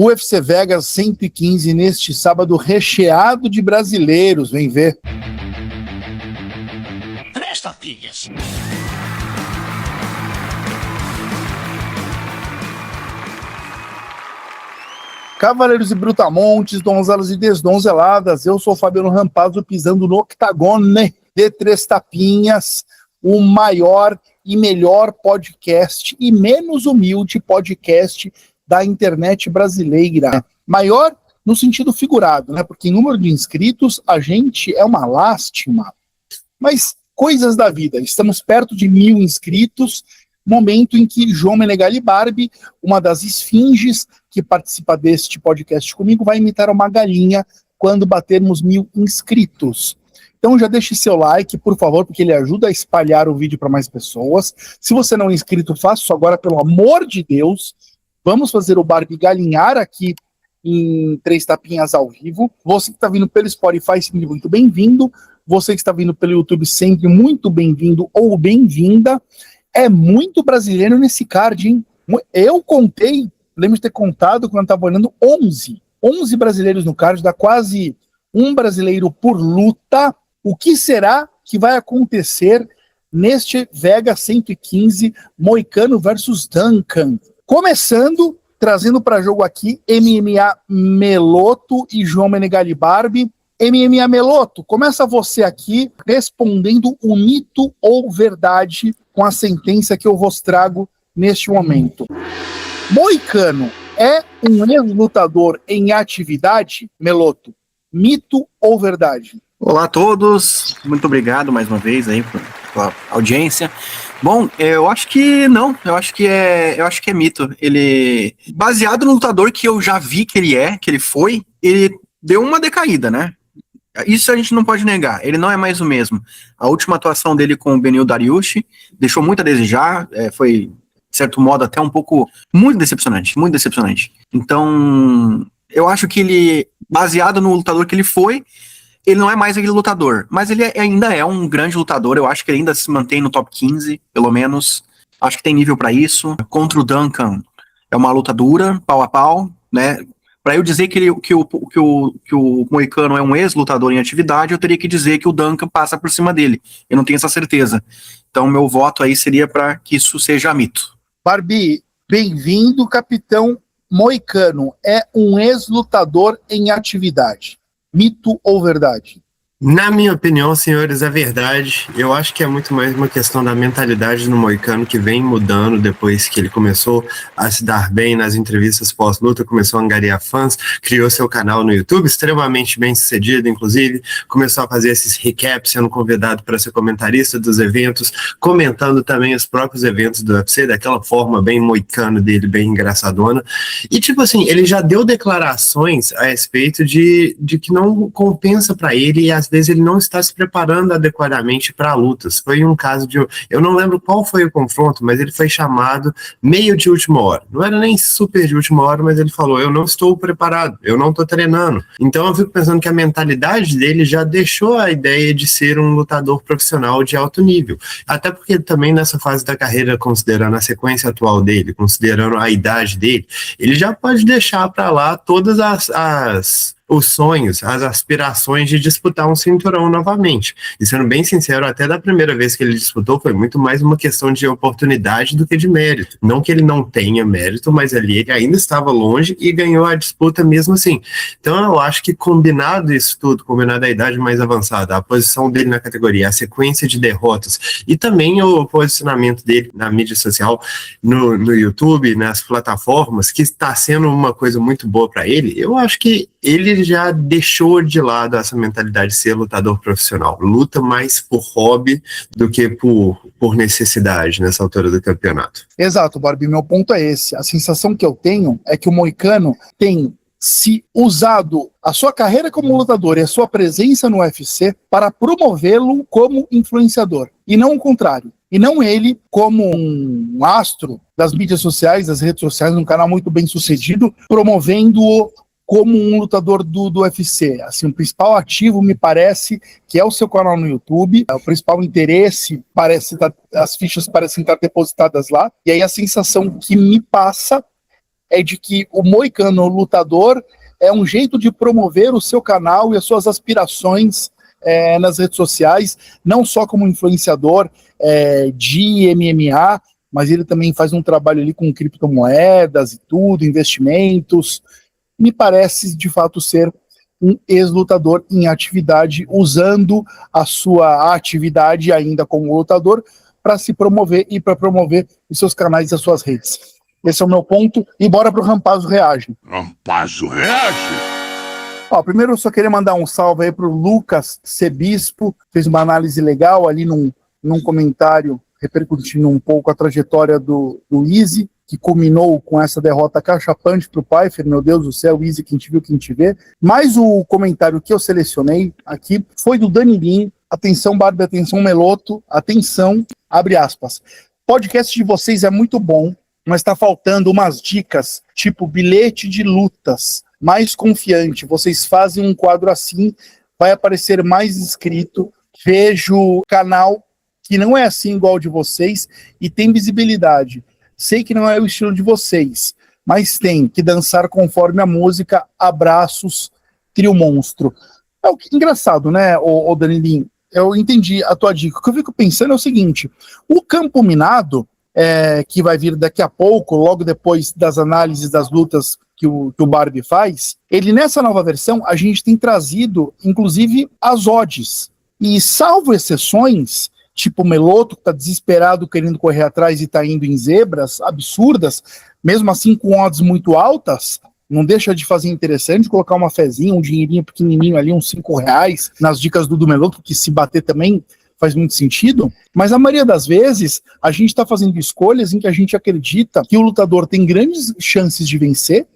UFC Vegas 115 neste sábado recheado de brasileiros, vem ver. Presta, filhas. Cavaleiros e brutamontes, donzelas e desdonzeladas, eu sou o Fabiano Rampazzo pisando no octagone de Três Tapinhas, o maior e melhor podcast e menos humilde podcast da internet brasileira. Maior no sentido figurado, né? Porque em número de inscritos a gente é uma lástima. Mas coisas da vida, estamos perto de 1.000 inscritos, momento em que João Menegali Barbie, uma das esfinges que participa deste podcast comigo, vai imitar uma galinha quando batermos 1.000 inscritos. Então já deixe seu like, por favor, porque ele ajuda a espalhar o vídeo para mais pessoas. Se você não é inscrito, faça isso agora, pelo amor de Deus. Vamos fazer o Barbie galinhar aqui em Três Tapinhas ao vivo. Você que está vindo pelo Spotify, sempre muito bem-vindo. Você que está vindo pelo YouTube, sempre muito bem-vindo ou bem-vinda. É muito brasileiro nesse card, hein? Eu contei, lembro de ter contado quando estava olhando, 11 brasileiros no card, dá quase um brasileiro por luta. O que será que vai acontecer neste Vega 115 Moicano versus Duncan? Começando, trazendo para jogo aqui MMA Meloto e João Menegali Barbie. MMA Meloto, começa você aqui respondendo o mito ou verdade com a sentença que eu vos trago neste momento. Moicano é um ex-lutador em atividade, Meloto? Mito ou verdade? Olá a todos, muito obrigado mais uma vez aí pela audiência. Bom, eu acho que não, eu acho que é mito. Ele, baseado no lutador que eu já vi que ele foi, ele deu uma decaída, né? Isso a gente não pode negar, ele não é mais o mesmo. A última atuação dele com o Beneil Dariush deixou muito a desejar, foi, de certo modo, até um pouco, muito decepcionante. Então, eu acho que ele, baseado no lutador que ele foi, ele não é mais aquele lutador, mas ele ainda é um grande lutador, eu acho que ele ainda se mantém no top 15, pelo menos, acho que tem nível para isso. Contra o Duncan, é uma luta dura, pau a pau, né? Para eu dizer que o Moicano é um ex-lutador em atividade, eu teria que dizer que o Duncan passa por cima dele. Eu não tenho essa certeza. Então, meu voto aí seria para que isso seja mito. Barbie, bem-vindo, capitão. Moicano é um ex-lutador em atividade. Mito ou verdade? Na minha opinião, senhores, é verdade. Eu acho que é muito mais uma questão da mentalidade no Moicano, que vem mudando depois que ele começou a se dar bem nas entrevistas pós-luta, começou a angariar fãs, criou seu canal no YouTube, extremamente bem sucedido, inclusive, começou a fazer esses recaps, sendo convidado para ser comentarista dos eventos, comentando também os próprios eventos do UFC, daquela forma bem moicano dele, bem engraçadona. E tipo assim, ele já deu declarações a respeito de que não compensa para ele e às vezes ele não está se preparando adequadamente para lutas. Foi um caso de... Eu não lembro qual foi o confronto, mas ele foi chamado meio de última hora. Não era nem super de última hora, mas ele falou, eu não estou preparado, eu não estou treinando. Então eu fico pensando que a mentalidade dele já deixou a ideia de ser um lutador profissional de alto nível. Até porque também nessa fase da carreira, considerando a sequência atual dele, considerando a idade dele, ele já pode deixar para lá todas os sonhos, as aspirações de disputar um cinturão novamente. E sendo bem sincero, até da primeira vez que ele disputou, foi muito mais uma questão de oportunidade do que de mérito. Não que ele não tenha mérito, mas ali ele ainda estava longe e ganhou a disputa mesmo assim. Então eu acho que combinado isso tudo, combinado a idade mais avançada, a posição dele na categoria, a sequência de derrotas e também o posicionamento dele na mídia social, no YouTube, nas plataformas, que está sendo uma coisa muito boa para ele, eu acho que ele já deixou de lado essa mentalidade de ser lutador profissional. Luta mais por hobby do que por necessidade nessa altura do campeonato. Exato, Barbie, meu ponto é esse. A sensação que eu tenho é que o Moicano tem se usado a sua carreira como lutador e a sua presença no UFC para promovê-lo como influenciador, e não o contrário. E não ele como um astro das mídias sociais, das redes sociais, um canal muito bem sucedido, promovendo-o como um lutador do UFC. Assim, o principal ativo, me parece, que é o seu canal no YouTube, o principal interesse, as fichas parecem estar depositadas lá, e aí a sensação que me passa é de que o Moicano Lutador é um jeito de promover o seu canal e as suas aspirações nas redes sociais, não só como influenciador de MMA, mas ele também faz um trabalho ali com criptomoedas e tudo, investimentos. Me parece, de fato, ser um ex-lutador em atividade, usando a sua atividade ainda como lutador para se promover e para promover os seus canais e as suas redes. Esse é o meu ponto, e bora pro Rampazzo Reage. Rampazzo Reage? Primeiro eu só queria mandar um salve aí pro Lucas Sebispo, fez uma análise legal ali num comentário, repercutindo um pouco a trajetória do Easy, que culminou com essa derrota cachapante pro Pfeiffer. Meu Deus do céu, Easy, quem te viu, quem te vê. Mas o comentário que eu selecionei aqui foi do Danilin. Atenção, Barbie, atenção, Meloto, atenção, abre aspas. Podcast de vocês é muito bom, mas tá faltando umas dicas, tipo bilhete de lutas, mais confiante. Vocês fazem um quadro assim, vai aparecer mais inscrito. Vejo canal que não é assim igual ao de vocês e tem visibilidade. Sei que não é o estilo de vocês, mas tem que dançar conforme a música. Abraços, Trio Monstro. É o que engraçado, né, o Danilinho? Eu entendi a tua dica. O que eu fico pensando é o seguinte: o Campo Minado, que vai vir daqui a pouco, logo depois das análises das lutas que o Barbie faz, ele nessa nova versão, a gente tem trazido, inclusive, as odds. E salvo exceções, tipo o Meloto, que tá desesperado querendo correr atrás e tá indo em zebras absurdas, mesmo assim com odds muito altas, não deixa de fazer interessante colocar uma fezinha, um dinheirinho pequenininho ali, uns R$5 nas dicas do Meloto, que se bater também faz muito sentido, mas a maioria das vezes a gente está fazendo escolhas em que a gente acredita que o lutador tem grandes chances de vencer,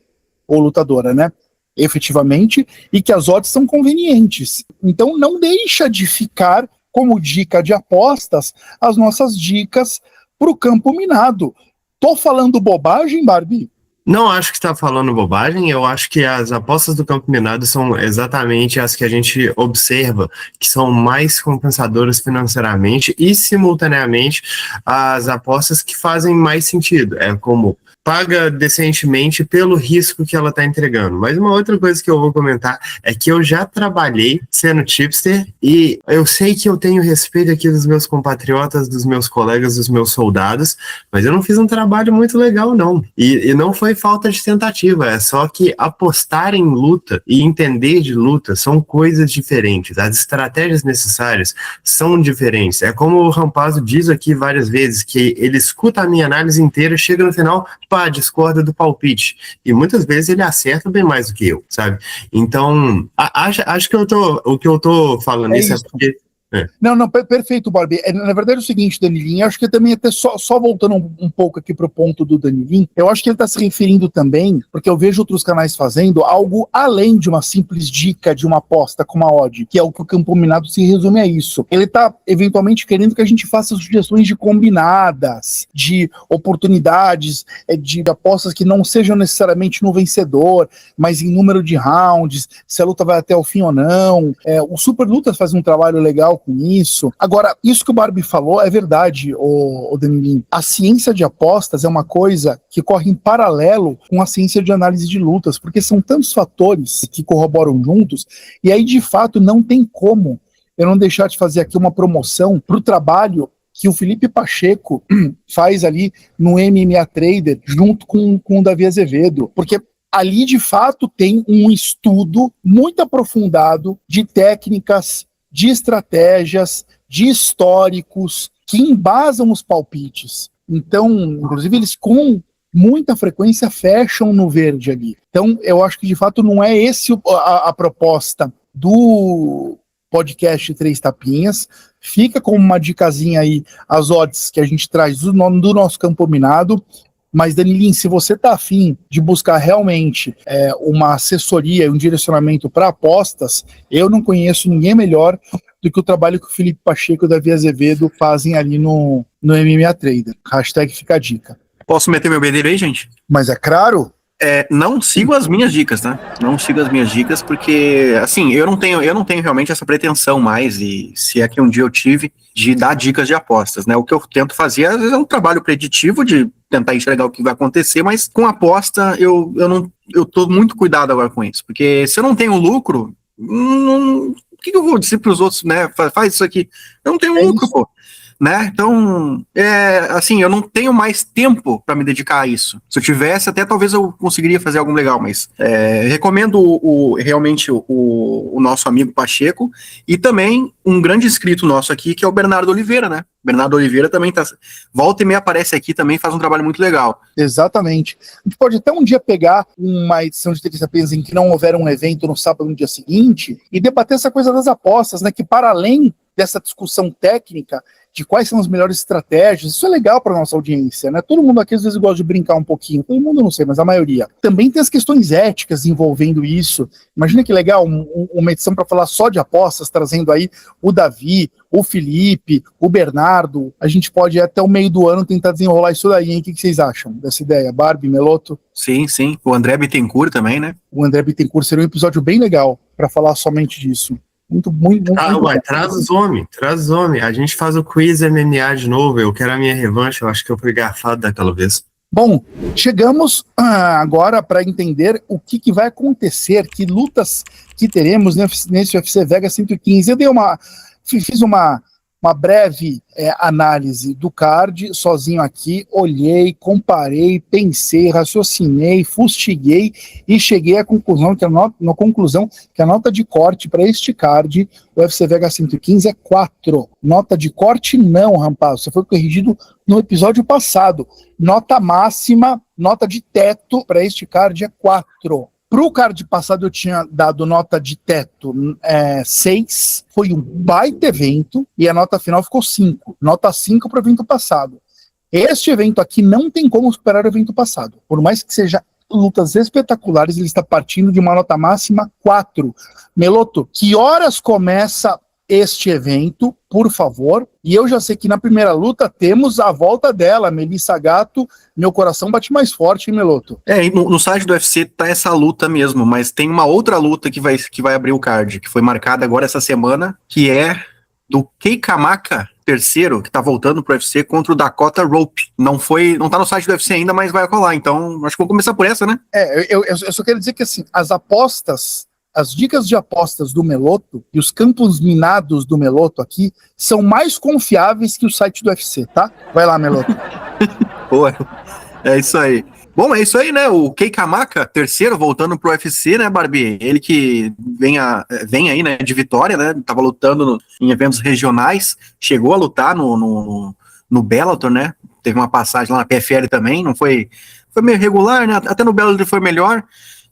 ou lutadora, né, efetivamente, e que as odds são convenientes. Então não deixa de ficar como dica de apostas as nossas dicas para o Campo Minado. Tô falando bobagem, Barbie? Não acho que está falando bobagem, eu acho que as apostas do Campo Minado são exatamente as que a gente observa, que são mais compensadoras financeiramente e, simultaneamente, as apostas que fazem mais sentido. É como paga decentemente pelo risco que ela está entregando. Mas uma outra coisa que eu vou comentar é que eu já trabalhei sendo tipster e eu sei que eu tenho respeito aqui dos meus compatriotas, dos meus colegas, dos meus soldados, mas eu não fiz um trabalho muito legal, não. E não foi falta de tentativa, é só que apostar em luta e entender de luta são coisas diferentes. As estratégias necessárias são diferentes. É como o Rampazzo diz aqui várias vezes, que ele escuta a minha análise inteira, chega no final, discorda do palpite. E muitas vezes ele acerta bem mais do que eu, sabe? Então, acho que o que eu tô falando isso é porque... Não, perfeito, Barbie. Na verdade é o seguinte, Danilinho, acho que também até só voltando um pouco aqui pro ponto do Danilinho, eu acho que ele tá se referindo também, porque eu vejo outros canais fazendo algo além de uma simples dica de uma aposta com uma odd, que é o que o Campo Minado se resume a isso. Ele tá eventualmente querendo que a gente faça sugestões de combinadas, de oportunidades, de apostas que não sejam necessariamente no vencedor, mas em número de rounds, se a luta vai até o fim ou não. O Super Lutas faz um trabalho legal com isso. Agora, isso que o Barbie falou é verdade, o Danilinho. A ciência de apostas é uma coisa que corre em paralelo com a ciência de análise de lutas, porque são tantos fatores que corroboram juntos, e aí, de fato, não tem como eu não deixar de fazer aqui uma promoção para o trabalho que o Felipe Pacheco faz ali no MMA Trader, junto com o Davi Azevedo, porque ali, de fato, tem um estudo muito aprofundado de técnicas, de estratégias, de históricos, que embasam os palpites. Então, inclusive, eles com muita frequência fecham no verde ali. Então, eu acho que, de fato, não é esse a proposta do podcast Três Tapinhas. Fica como uma dicasinha aí as odds que a gente traz do nosso Campo Minado. Mas, Danilinho, se você está afim de buscar realmente uma assessoria e um direcionamento para apostas, eu não conheço ninguém melhor do que o trabalho que o Felipe Pacheco e o Davi Azevedo fazem ali no MMA Trader. Hashtag fica a dica. Posso meter meu bedelho aí, gente? Mas é claro. Não sigo as minhas dicas, tá? Não sigo as minhas dicas, porque, assim, eu não tenho realmente essa pretensão mais, e se é que um dia eu tive, de dar dicas de apostas, né? O que eu tento fazer, às vezes, é um trabalho preditivo de tentar enxergar o que vai acontecer, mas com aposta, eu tô muito cuidado agora com isso, porque se eu não tenho lucro, o que eu vou dizer para os outros, né? Faz isso aqui. Eu não tenho lucro, pô. Né? Então, assim, eu não tenho mais tempo para me dedicar a isso. Se eu tivesse, até talvez eu conseguiria fazer algo legal, mas recomendo realmente o nosso amigo Pacheco, e também um grande inscrito nosso aqui, que é o Bernardo Oliveira, né? Bernardo Oliveira também volta e meia aparece aqui também, faz um trabalho muito legal. Exatamente. A gente pode até um dia pegar uma edição de Terça Apenas em que não houver um evento no sábado no dia seguinte e debater essa coisa das apostas, né? Que para além dessa discussão técnica de quais são as melhores estratégias, isso é legal para nossa audiência, né? Todo mundo aqui às vezes gosta de brincar um pouquinho, todo mundo não sei, mas a maioria. Também tem as questões éticas envolvendo isso. Imagina que legal uma edição para falar só de apostas, trazendo aí o Davi, o Felipe, o Bernardo. A gente pode até o meio do ano tentar desenrolar isso daí, hein? O que vocês acham dessa ideia? Barbie, Meloto? Sim. O André Bittencourt também, né? O André Bittencourt seria um episódio bem legal para falar somente disso. Muito traz os homens. A gente faz o quiz MMA de novo. Eu quero a minha revanche. Eu acho que eu fui garfado daquela vez. Bom, chegamos agora para entender o que vai acontecer, que lutas que teremos nesse UFC Vegas 115. Eu fiz uma breve análise do card, sozinho aqui, olhei, comparei, pensei, raciocinei, fustiguei e cheguei à conclusão que a nota de corte para este card, o UFC Vegas 115, é 4. Nota de corte não, rapaz, você foi corrigido no episódio passado. Nota máxima, nota de teto para este card é 4. Pro card passado eu tinha dado nota de teto 6, foi um baita evento, e a nota final ficou 5. Nota 5 para o evento passado. Este evento aqui não tem como superar o evento passado. Por mais que seja lutas espetaculares, ele está partindo de uma nota máxima 4. Meloto, que horas começa este evento, por favor? E eu já sei que na primeira luta temos a volta dela, Melissa Gatto. Meu coração bate mais forte, hein, Meloto? E no site do UFC tá essa luta mesmo, mas tem uma outra luta que vai abrir o card, que foi marcada agora essa semana, que é do Kei Kamaka, terceiro, que tá voltando pro UFC contra o Dakota Rope. Não tá no site do UFC ainda, mas vai rolar. Então, acho que vou começar por essa, né? Eu só quero dizer que, assim, as dicas de apostas do Meloto e os campos minados do Meloto aqui são mais confiáveis que o site do UFC, tá? Vai lá, Meloto. Pô, é isso aí. Bom, é isso aí, né? O Kei Kamaka, terceiro, voltando pro UFC, né, Barbie? Ele que vem aí, né, de vitória, né? Tava lutando em eventos regionais, chegou a lutar no Bellator, né? Teve uma passagem lá na PFL também, não foi meio regular, né? Até no Bellator foi melhor.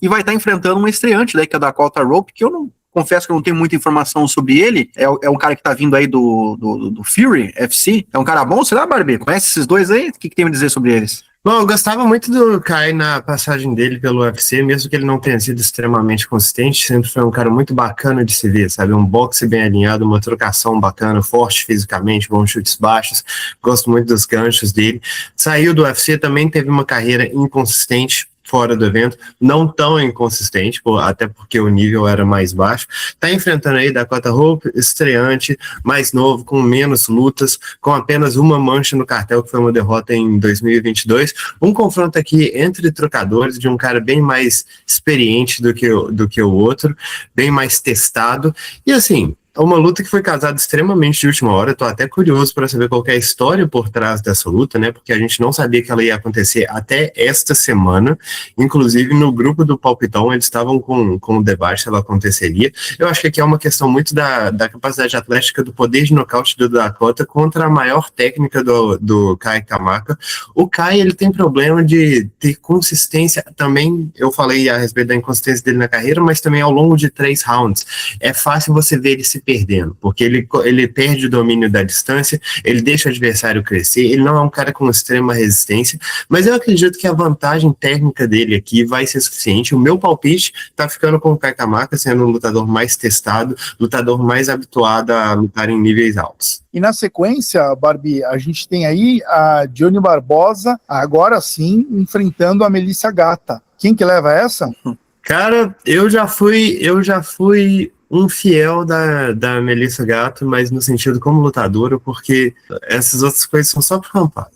E vai estar enfrentando um estreante, né, que é o Dakota Rope, que eu confesso que eu não tenho muita informação sobre ele. É um cara que tá vindo aí do Fury FC. É um cara bom, será, Barbie? Conhece esses dois aí? O que tem a dizer sobre eles? Bom, eu gostava muito do Kai na passagem dele pelo UFC, mesmo que ele não tenha sido extremamente consistente, sempre foi um cara muito bacana de se ver, sabe? Um boxe bem alinhado, uma trocação bacana, forte fisicamente, bons chutes baixos, gosto muito dos ganchos dele. Saiu do UFC, também teve uma carreira inconsistente fora do evento, não tão inconsistente, até porque o nível era mais baixo. Tá enfrentando aí Dakota Rope, estreante, mais novo, com menos lutas, com apenas uma mancha no cartel, que foi uma derrota em 2022. Um confronto aqui entre trocadores, de um cara bem mais experiente do que o outro, bem mais testado, e assim, uma luta que foi casada extremamente de última hora. Tô até curioso para saber qual que é a história por trás dessa luta, né? Porque a gente não sabia que ela ia acontecer até esta semana. Inclusive, no grupo do Palpitão, eles estavam com o debate se ela aconteceria. Eu acho que aqui é uma questão muito da capacidade atlética, do poder de nocaute do Dakota contra a maior técnica do Kai Kamaka. O Kai, ele tem problema de ter consistência. Também, eu falei a respeito da inconsistência dele na carreira, mas também ao longo de 3 rounds. É fácil você ver ele se perdendo, porque ele perde o domínio da distância, ele deixa o adversário crescer, ele não é um cara com extrema resistência, mas eu acredito que a vantagem técnica dele aqui vai ser suficiente. O meu palpite tá ficando com o Kai Kamaka, sendo um lutador mais testado, lutador mais habituado a lutar em níveis altos. E na sequência, Barbie, a gente tem aí a Johnny Barbosa, agora sim, enfrentando a Melissa Gatto. Quem que leva essa? Cara, eu já fui um fiel da Melissa Gatto, mas no sentido como lutadora, porque essas outras coisas são só por rampado.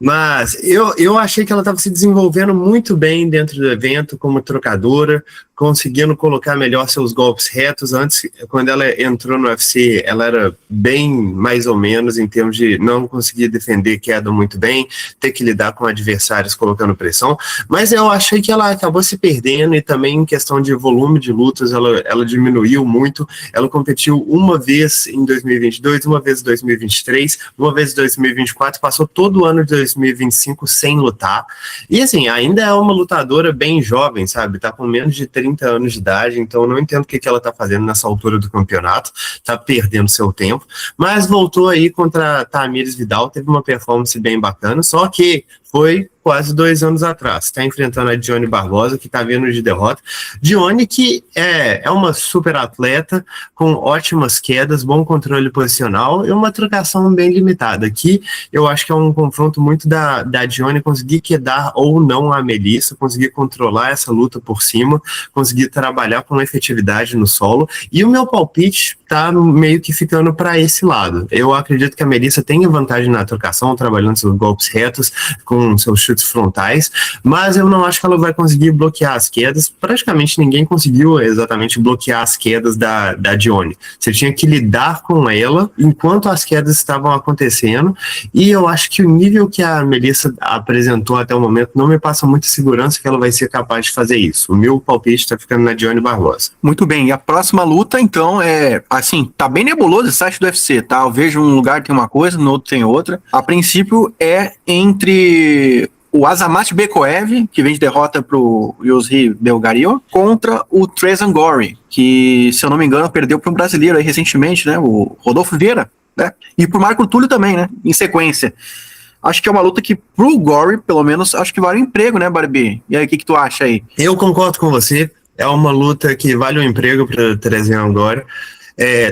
Mas eu achei que ela estava se desenvolvendo muito bem dentro do evento como trocadora, conseguindo colocar melhor seus golpes retos. Antes, quando ela entrou no UFC, ela era bem mais ou menos em termos de não conseguir defender queda muito bem, ter que lidar com adversários colocando pressão, mas eu achei que ela acabou se perdendo e também em questão de volume de lutas, ela diminuiu muito. Ela competiu uma vez em 2022, uma vez em 2023, uma vez em 2024, passou todo o ano de 2025 sem lutar, e assim, ainda é uma lutadora bem jovem, sabe, tá com menos de 30 anos de idade, então eu não entendo o que ela tá fazendo nessa altura do campeonato, tá perdendo seu tempo, mas voltou aí contra a Tamires Vidal, teve uma performance bem bacana, só que foi quase 2 anos atrás. Está enfrentando a Dione Barbosa, que está vindo de derrota. Dione, que é uma super atleta, com ótimas quedas, bom controle posicional e uma trocação bem limitada. Aqui eu acho que é um confronto muito da Dione conseguir quedar ou não a Melissa, conseguir controlar essa luta por cima, conseguir trabalhar com efetividade no solo. E o meu palpite está meio que ficando para esse lado. Eu acredito que a Melissa tenha vantagem na trocação, trabalhando seus golpes retos, com seus chutes frontais, mas eu não acho que ela vai conseguir bloquear as quedas. Praticamente ninguém conseguiu exatamente bloquear as quedas da Dione. Você tinha que lidar com ela enquanto as quedas estavam acontecendo, e eu acho que o nível que a Melissa apresentou até o momento não me passa muita segurança que ela vai ser capaz de fazer isso. O meu palpite está ficando na Dione Barbosa. Muito bem, e a próxima luta, então, assim, tá bem nebuloso esse site do UFC, tá? Eu vejo um lugar tem uma coisa, no outro tem outra. A princípio é entre o Azamat Bekoev, que vem de derrota pro Yusri Belgario, contra o Trezan Gore, que, se eu não me engano, perdeu para um brasileiro aí recentemente, né? O Rodolfo Vieira, né? E pro Marco Túlio também, né? Em sequência. Acho que é uma luta que, pro Gore, pelo menos, acho que vale um emprego, né, Barbie? E aí, o que tu acha aí? Eu concordo com você. É uma luta que vale um emprego para Trezan Gore.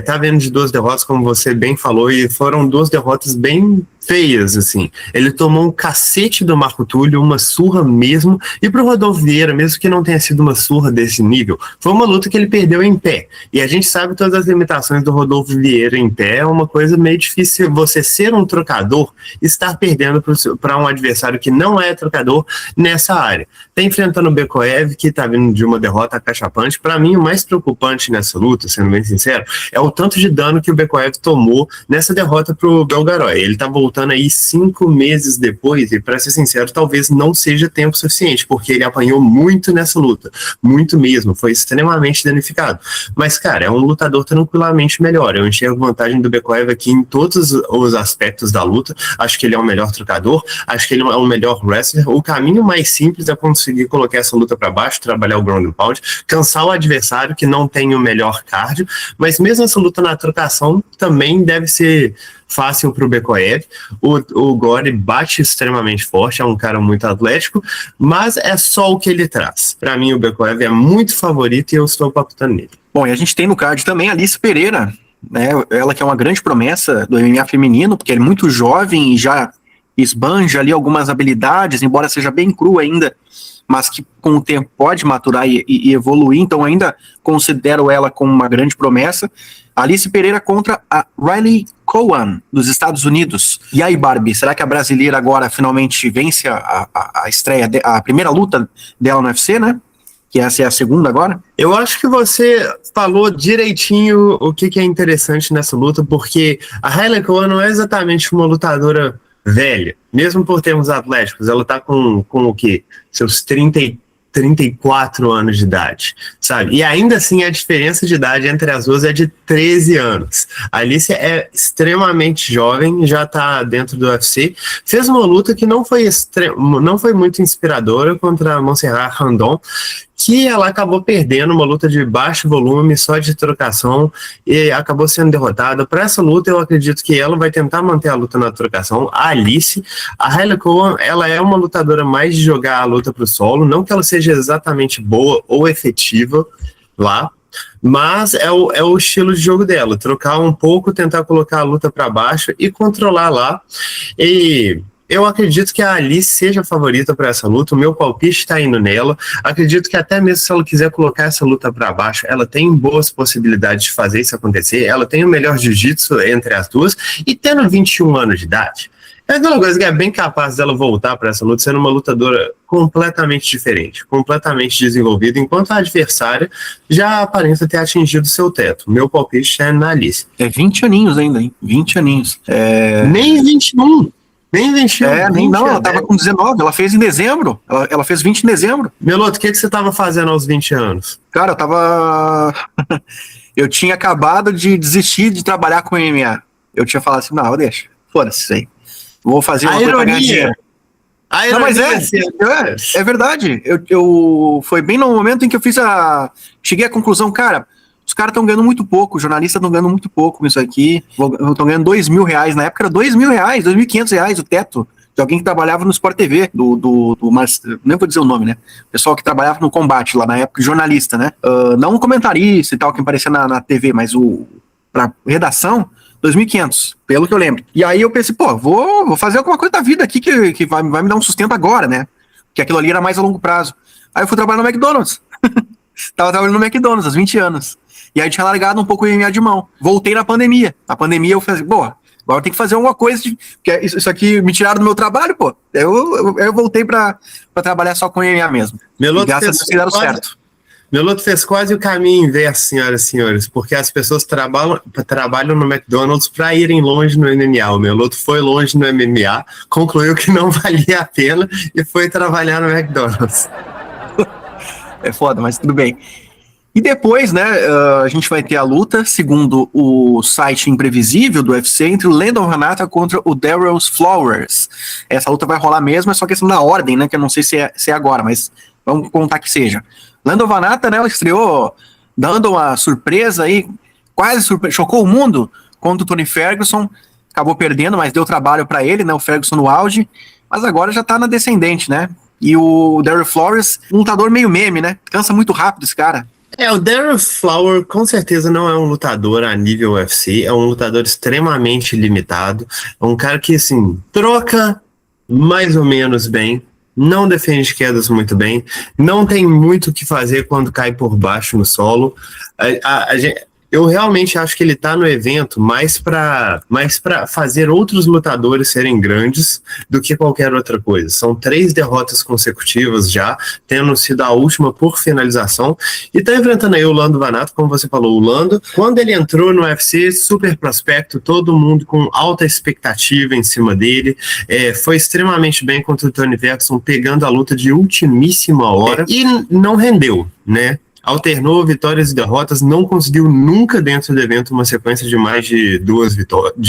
Tá vendo de 2 derrotas, como você bem falou, e foram 2 derrotas bem feias, assim. Ele tomou um cacete do Marco Túlio, uma surra mesmo, e pro Rodolfo Vieira, mesmo que não tenha sido uma surra desse nível, foi uma luta que ele perdeu em pé. E a gente sabe todas as limitações do Rodolfo Vieira em pé, é uma coisa meio difícil você ser um trocador e estar perdendo para um adversário que não é trocador nessa área. Tá enfrentando o Bekoev, que tá vindo de uma derrota acachapante. Para mim, o mais preocupante nessa luta, sendo bem sincero, é o tanto de dano que o Bekoev tomou nessa derrota pro Belgaroy. Ele tá voltando aí 5 meses depois, e para ser sincero, talvez não seja tempo suficiente, porque ele apanhou muito nessa luta, muito mesmo, foi extremamente danificado. Mas, cara, é um lutador tranquilamente melhor. Eu enxergo vantagem do Bekoev aqui em todos os aspectos da luta. Acho que ele é o melhor trocador, acho que ele é o melhor wrestler. O caminho mais simples é conseguir colocar essa luta para baixo, trabalhar o ground and pound, cansar o adversário que não tem o melhor cardio, mas mesmo essa luta na trocação também deve ser fácil para o Bekoev. O Gore bate extremamente forte, é um cara muito atlético, mas é só o que ele traz. Para mim, o Bekoev é muito favorito e eu estou palpitando nele. Bom, e a gente tem no card também a Alice Pereira, né? Ela que é uma grande promessa do MMA feminino, porque ela é muito jovem e já esbanja ali algumas habilidades, embora seja bem crua ainda, mas que com o tempo pode maturar e evoluir, então ainda considero ela como uma grande promessa. Alice Pereira contra a Riley Cowan, dos Estados Unidos. E aí, Barbie, será que a brasileira agora finalmente vence a estreia, a primeira luta dela no UFC, né? Que essa é a segunda agora? Eu acho que você falou direitinho o que é interessante nessa luta, porque a Riley Cowan não é exatamente uma lutadora velha, mesmo por termos atléticos. Ela tá com o quê? Seus 34 anos de idade, sabe? E ainda assim a diferença de idade entre as duas é de 13 anos. A Alice é extremamente jovem, já tá dentro do UFC, fez uma luta que não foi muito inspiradora contra a Montserrat Randon, que ela acabou perdendo uma luta de baixo volume, só de trocação, e acabou sendo derrotada. Para essa luta, eu acredito que ela vai tentar manter a luta na trocação. A Alice, a Riley Cowan, ela é uma lutadora mais de jogar a luta para o solo, não que ela seja exatamente boa ou efetiva lá, mas é o estilo de jogo dela, trocar um pouco, tentar colocar a luta para baixo e controlar lá. E Eu acredito que a Alice seja a favorita para essa luta. O meu palpite está indo nela. Acredito que até mesmo se ela quiser colocar essa luta para baixo, ela tem boas possibilidades de fazer isso acontecer. Ela tem o melhor jiu-jitsu entre as duas. E tendo 21 anos de idade, é aquela coisa que é bem capaz dela voltar para essa luta sendo uma lutadora completamente diferente, completamente desenvolvida, enquanto a adversária já aparenta ter atingido seu teto. Meu palpite é na Alice. É 20 aninhos ainda, hein? 20 aninhos. Nem 21. Nem 21. Não, ela tava com 19, ela fez em dezembro. Ela fez 20 em dezembro. Meloto, o que você tava fazendo aos 20 anos? Cara, eu tava. Eu tinha acabado de desistir de trabalhar com MMA. Eu tinha falado assim: não, deixa, foda-se isso aí. Vou fazer uma coisa pra ganhar dinheiro. Não, mas é verdade. Foi bem no momento em que eu cheguei à conclusão, cara, os caras estão ganhando muito pouco, os jornalistas estão ganhando muito pouco com isso aqui. Estão ganhando R$2.000. Na época era R$2.000, R$2.500 o teto de alguém que trabalhava no Sport TV, mas nem vou dizer o nome, né? O pessoal que trabalhava no combate lá na época, jornalista, né? Não um comentarista e tal, que aparecia na TV, mas pra redação, 2.500, pelo que eu lembro. E aí eu pensei, pô, vou fazer alguma coisa da vida aqui que vai me dar um sustento agora, né? Porque aquilo ali era mais a longo prazo. Aí eu fui trabalhar no McDonald's. Tava trabalhando no McDonald's, aos 20 anos. E aí tinha largado um pouco o MMA de mão. Voltei na pandemia. Na pandemia eu falei, pô, agora eu tenho que fazer alguma coisa, porque isso aqui me tiraram do meu trabalho, pô. Eu voltei pra trabalhar só com MMA mesmo. Meloto, graças a Deus que deram certo. Meloto fez quase o caminho inverso, senhoras e senhores, porque as pessoas trabalham no McDonald's para irem longe no MMA. O Meloto foi longe no MMA, concluiu que não valia a pena e foi trabalhar no McDonald's. É foda, mas tudo bem. E depois, né, a gente vai ter a luta, segundo o site imprevisível do UFC, entre o Landon Vanata contra o Darrell Flowers. Essa luta vai rolar mesmo, é só questão da ordem, né, que eu não sei se é agora, mas vamos contar que seja. Landon Vanata, né, ela estreou dando uma surpresa aí, chocou o mundo contra o Tony Ferguson, acabou perdendo, mas deu trabalho para ele, né, o Ferguson no auge, mas agora já tá na descendente, né, e o Darrell Flowers, um lutador meio meme, né, cansa muito rápido esse cara. O Darrell Flowers com certeza não é um lutador a nível UFC, é um lutador extremamente limitado, é um cara que, assim, troca mais ou menos bem, não defende quedas muito bem, não tem muito o que fazer quando cai por baixo no solo. Eu realmente acho que ele tá no evento mais para fazer outros lutadores serem grandes do que qualquer outra coisa. São 3 derrotas consecutivas já, tendo sido a última por finalização, e tá enfrentando aí o Lando Vanato, como você falou, o Lando. Quando ele entrou no UFC, super prospecto, todo mundo com alta expectativa em cima dele, foi extremamente bem contra o Tony Ferguson, pegando a luta de ultimíssima hora, e não rendeu, né? Alternou vitórias e derrotas, não conseguiu nunca dentro do evento uma sequência de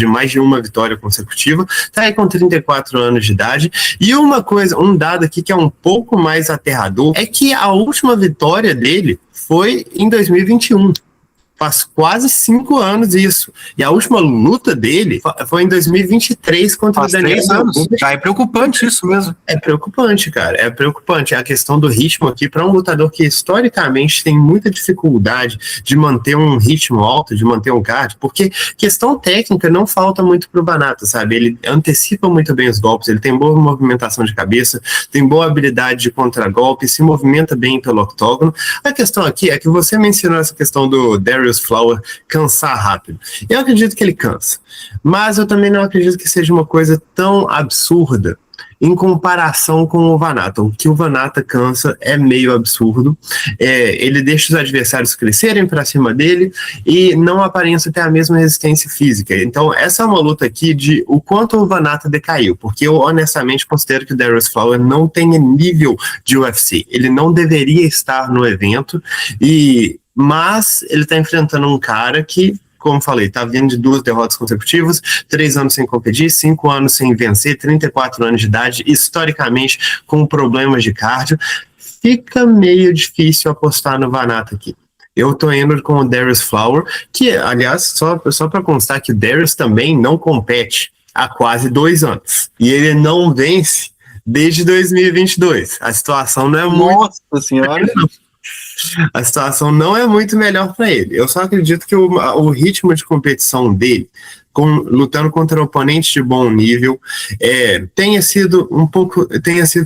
mais de uma vitória consecutiva, tá aí com 34 anos de idade. E um dado aqui que é um pouco mais aterrador, é que a última vitória dele foi em 2021. Faz quase 5 anos isso. E a última luta dele foi em 2023 contra o Daniel. 3 anos. Já é preocupante isso mesmo. É preocupante, cara. É preocupante. A questão do ritmo aqui, para um lutador que historicamente tem muita dificuldade de manter um ritmo alto, de manter um cardio, porque questão técnica não falta muito pro Vanata, sabe? Ele antecipa muito bem os golpes, ele tem boa movimentação de cabeça, tem boa habilidade de contragolpe, se movimenta bem pelo octógono. A questão aqui é que você mencionou essa questão do Darrell Flowers cansar rápido. Eu acredito que ele cansa, mas eu também não acredito que seja uma coisa tão absurda em comparação com o Vanata. O que o Vanata cansa é meio absurdo. Ele deixa os adversários crescerem para cima dele e não aparenta ter a mesma resistência física. Então essa é uma luta aqui de o quanto o Vanata decaiu, porque eu honestamente considero que o Darrell Flowers não tem nível de UFC. Ele não deveria estar no evento, mas ele está enfrentando um cara que, como falei, tá vindo de 2 derrotas consecutivas, 3 anos sem competir, 5 anos sem vencer, 34 anos de idade, historicamente com problemas de cardio. Fica meio difícil apostar no Vanata aqui. Eu tô indo com o Darrell Flowers, que, aliás, só para constar que o Darrell também não compete há quase 2 anos. E ele não vence desde 2022. A situação não é muito... Nossa senhora! A situação não é muito melhor para ele. Eu só acredito que o ritmo de competição dele lutando contra oponentes de bom nível, tenha sido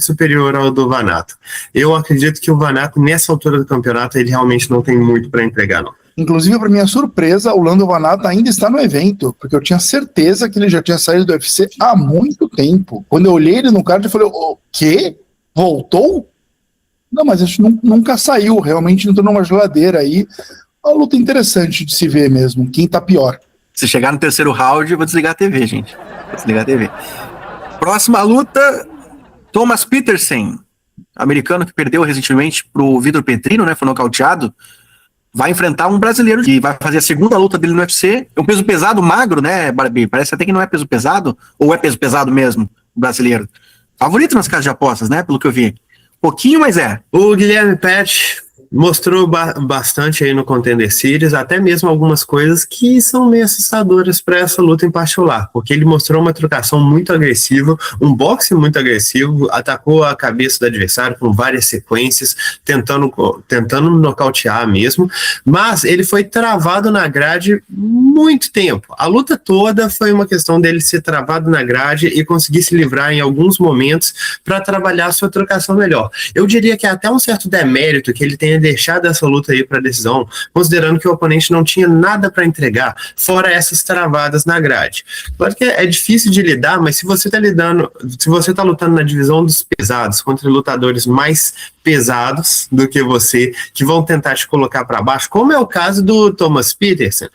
superior ao do Vanato. Eu acredito que o Vanato, nessa altura do campeonato, ele realmente não tem muito para entregar, não. Inclusive, para minha surpresa, o Lando Vanato ainda está no evento, porque eu tinha certeza que ele já tinha saído do UFC há muito tempo. Quando eu olhei ele no card, eu falei, o quê? Voltou? Não, mas acho que nunca saiu, realmente entrou numa geladeira aí. Uma luta interessante de se ver mesmo, quem tá pior. Se chegar no terceiro round, eu vou desligar a TV, gente. Vou desligar a TV. Próxima luta, Thomas Peterson, americano que perdeu recentemente pro Vitor Petrino, né? Foi nocauteado. Vai enfrentar um brasileiro que vai fazer a segunda luta dele no UFC. É um peso pesado magro, né, Barbie? Parece até que não é peso pesado. Ou é peso pesado mesmo, o brasileiro. Favorito nas casas de apostas, né? Pelo que eu vi. Pouquinho, mas é. O Guilherme Pet mostrou bastante aí no Contender Series, até mesmo algumas coisas que são meio assustadoras para essa luta em particular, porque ele mostrou uma trocação muito agressiva, um boxe muito agressivo, atacou a cabeça do adversário com várias sequências, tentando nocautear mesmo, mas ele foi travado na grade muito tempo. A luta toda foi uma questão dele ser travado na grade e conseguir se livrar em alguns momentos para trabalhar a sua trocação melhor. Eu diria que é até um certo demérito que ele tenha deixado essa luta aí para decisão, considerando que o oponente não tinha nada para entregar, fora essas travadas na grade. Claro que é difícil de lidar, mas se você tá lutando na divisão dos pesados contra lutadores mais pesados do que você, que vão tentar te colocar para baixo, como é o caso do Thomas Peterson,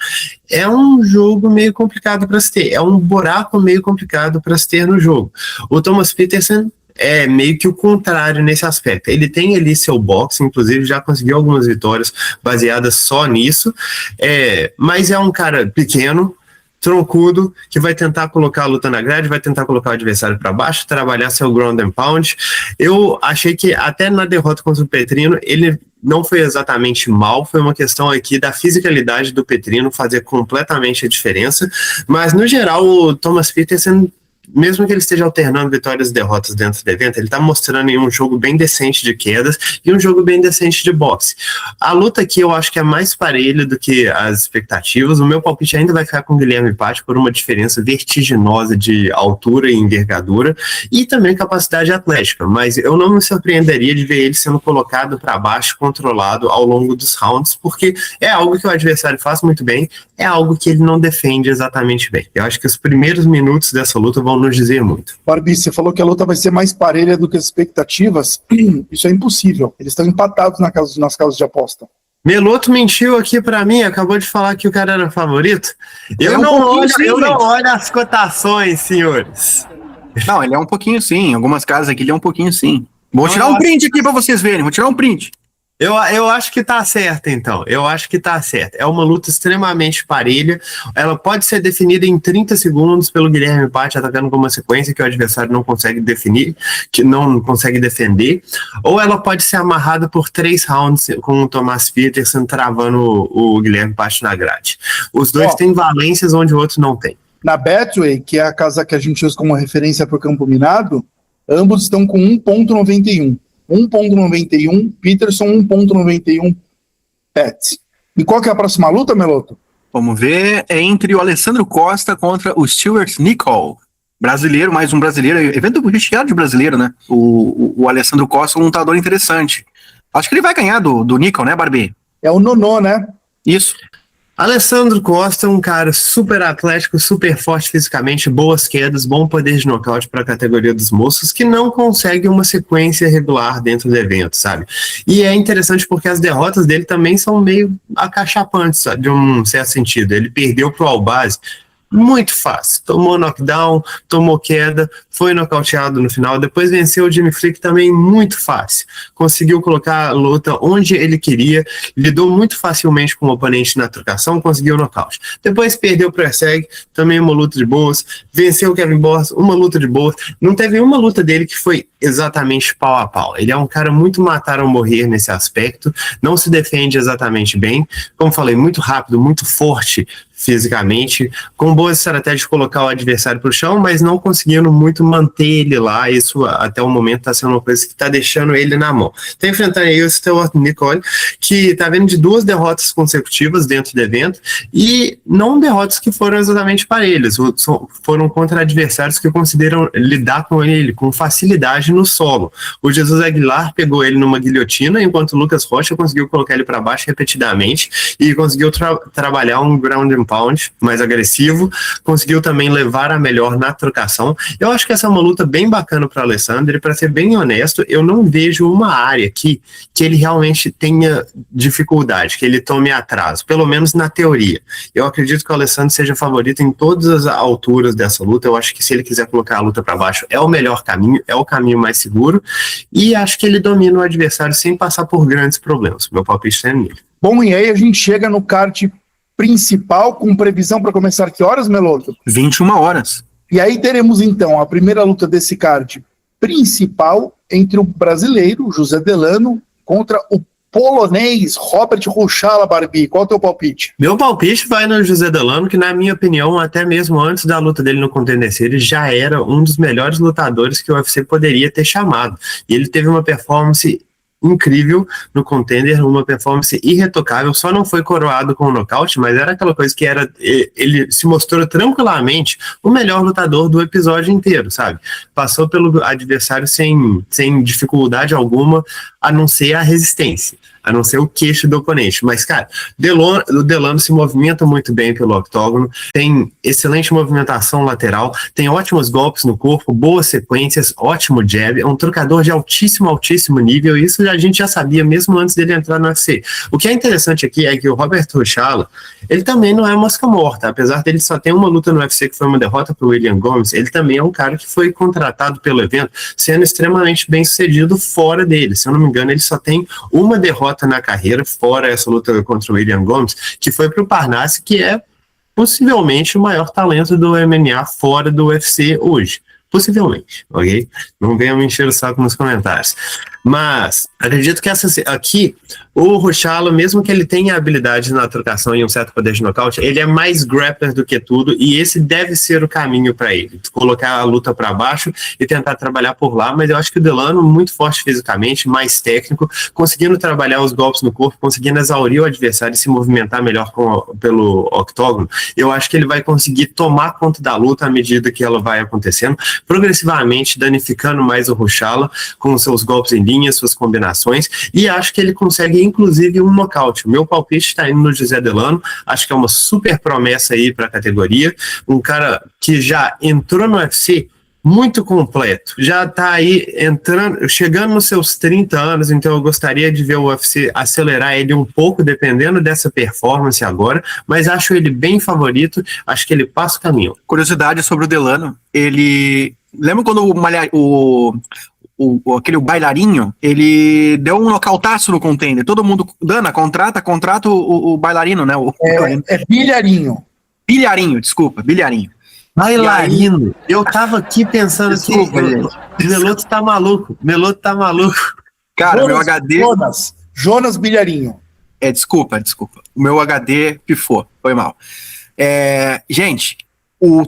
é um jogo meio complicado para se ter, é um buraco meio complicado para se ter no jogo. O Thomas Peterson é meio que o contrário nesse aspecto. Ele tem ali seu boxe, inclusive já conseguiu algumas vitórias baseadas só nisso, mas é um cara pequeno, troncudo, que vai tentar colocar a luta na grade, vai tentar colocar o adversário para baixo, trabalhar seu ground and pound. Eu achei que até na derrota contra o Petrino, ele não foi exatamente mal, foi uma questão aqui da fisicalidade do Petrino fazer completamente a diferença, mas no geral o Thomas Peterson, mesmo que ele esteja alternando vitórias e derrotas dentro do evento, ele está mostrando aí um jogo bem decente de quedas e um jogo bem decente de boxe. A luta aqui eu acho que é mais parelha do que as expectativas. O meu palpite ainda vai ficar com o Guilherme Patti por uma diferença vertiginosa de altura e envergadura e também capacidade atlética, mas eu não me surpreenderia de ver ele sendo colocado para baixo, controlado ao longo dos rounds, porque é algo que o adversário faz muito bem, é algo que ele não defende exatamente bem. Eu acho que os primeiros minutos dessa luta vão nos dizer muito. Barbie, você falou que a luta vai ser mais parelha do que as expectativas. Isso é impossível. Eles estão empatados nas casas de aposta. Meloto mentiu aqui pra mim, acabou de falar que o cara era favorito. Eu não olho as cotações, senhores. Não, ele é um pouquinho sim. Em algumas casas aqui ele é um pouquinho sim. Vou tirar um print aqui pra vocês verem. Vou tirar um print. Eu acho que tá certo, então. Eu acho que tá certo. É uma luta extremamente parelha. Ela pode ser definida em 30 segundos pelo Guilherme Patti atacando com uma sequência que o adversário não consegue definir, que não consegue defender. Ou ela pode ser amarrada por 3 rounds com o Thomas Peterson travando o Guilherme Patti na grade. Os dois têm valências onde o outro não tem. Na Betway, que é a casa que a gente usa como referência para o campo minado, ambos estão com 1,91. 1,91, Peterson 1,91, Pets. E qual que é a próxima luta, Meloto? Vamos ver, é entre o Alessandro Costa contra o Stuart Nicol. Brasileiro, mais um brasileiro, evento recheado de brasileiro, né? O Alessandro Costa é um lutador interessante. Acho que ele vai ganhar do Nicol, né, Barbie? É o Nonô, né? Isso. Alessandro Costa é um cara super atlético, super forte fisicamente, boas quedas, bom poder de nocaute para a categoria dos moços, que não consegue uma sequência regular dentro do evento, sabe? E é interessante porque as derrotas dele também são meio acachapantes, sabe? De um certo sentido. Ele perdeu pro Albazi muito fácil, tomou knockdown, tomou queda, foi nocauteado no final, depois venceu o Jimmy Flick também muito fácil, conseguiu colocar a luta onde ele queria, lidou muito facilmente com o oponente na trocação, conseguiu o nocaute, depois perdeu pro Erceg, também uma luta de boas, venceu o Kevin Boss, uma luta de boas, não teve uma luta dele que foi exatamente pau a pau, ele é um cara muito matar ou morrer nesse aspecto, não se defende exatamente bem, como falei, muito rápido, muito forte fisicamente, com boas estratégias de colocar o adversário para o chão, mas não conseguindo muito manter ele lá. Isso até o momento está sendo uma coisa que está deixando ele na mão. Está enfrentando aí o Stuart Nicole, que está vindo de 2 derrotas consecutivas dentro do evento, e não derrotas que foram exatamente parelhas, foram contra adversários que conseguiram lidar com ele com facilidade no solo. O Jesus Aguilar pegou ele numa guilhotina, enquanto o Lucas Rocha conseguiu colocar ele para baixo repetidamente e conseguiu trabalhar um ground and pound mais agressivo, conseguiu também levar a melhor na trocação. Eu acho que essa é uma luta bem bacana para o Alessandro, e para ser bem honesto, eu não vejo uma área aqui que ele realmente tenha dificuldade, que ele tome atraso, pelo menos na teoria. Eu acredito que o Alessandro seja favorito em todas as alturas dessa luta. Eu acho que se ele quiser colocar a luta para baixo, é o melhor caminho, é o caminho mais seguro, e acho que ele domina o adversário sem passar por grandes problemas. Meu palpite está nele. Bom, e aí a gente chega no card principal, com previsão para começar que horas, Meloto? 21 horas. E aí teremos então a primeira luta desse card principal entre o brasileiro, José Delano, contra o polonês Robert Ruchala, Barbie. Qual é o teu palpite? Meu palpite vai no José Delano, que na minha opinião, até mesmo antes da luta dele no Contender Series, já era um dos melhores lutadores que o UFC poderia ter chamado. E ele teve uma performance incrível no Contender, uma performance irretocável, só não foi coroado com o nocaute, mas era aquela coisa que ele se mostrou tranquilamente o melhor lutador do episódio inteiro, sabe? Passou pelo adversário sem dificuldade alguma, a não ser a resistência, a não ser o queixo do oponente. Mas, cara, o Delano se movimenta muito bem pelo octógono, tem excelente movimentação lateral, tem ótimos golpes no corpo, boas sequências, ótimo jab, é um trocador de altíssimo nível, e isso a gente já sabia mesmo antes dele entrar no UFC. O que é interessante aqui é que o Robert Ruchala, ele também não é mosca morta, apesar dele só ter uma luta no UFC que foi uma derrota para o William Gomes, ele também é um cara que foi contratado pelo evento, sendo extremamente bem sucedido fora dele. Se eu não me engano, ele só tem uma derrota na carreira, fora essa luta contra o William Gomes, que foi para o Parnasse, que é possivelmente o maior talento do MMA fora do UFC hoje. Possivelmente, ok? Não venham me encher o saco nos comentários. Mas acredito que aqui, o Ruchala, mesmo que ele tenha habilidade na trocação e um certo poder de nocaute, ele é mais grappler do que tudo, e esse deve ser o caminho para ele. Colocar a luta para baixo e tentar trabalhar por lá, mas eu acho que o Delano, muito forte fisicamente, mais técnico, conseguindo trabalhar os golpes no corpo, conseguindo exaurir o adversário e se movimentar melhor pelo octógono, eu acho que ele vai conseguir tomar conta da luta à medida que ela vai acontecendo, progressivamente danificando mais o Ruchala com seus golpes em linha, suas combinações, e acho que ele consegue inclusive um nocaute. O meu palpite está indo no José Delano, acho que é uma super promessa aí para a categoria, um cara que já entrou no UFC muito completo, já está aí chegando nos seus 30 anos, então eu gostaria de ver o UFC acelerar ele um pouco, dependendo dessa performance agora, mas acho ele bem favorito, acho que ele passa o caminho. Curiosidade sobre o Delano, ele... Lembra quando aquele bailarinho, ele deu um nocautaço no Contender, todo mundo, Dana, contrata o bailarino, né? É bilharinho. Bilharinho. Bailarino. Eu tava aqui pensando Desculpa, assim, gente. Meloto tá maluco. Cara, meu HD... Jonas Bilharinho. Desculpa. O meu HD pifou, foi mal. Gente,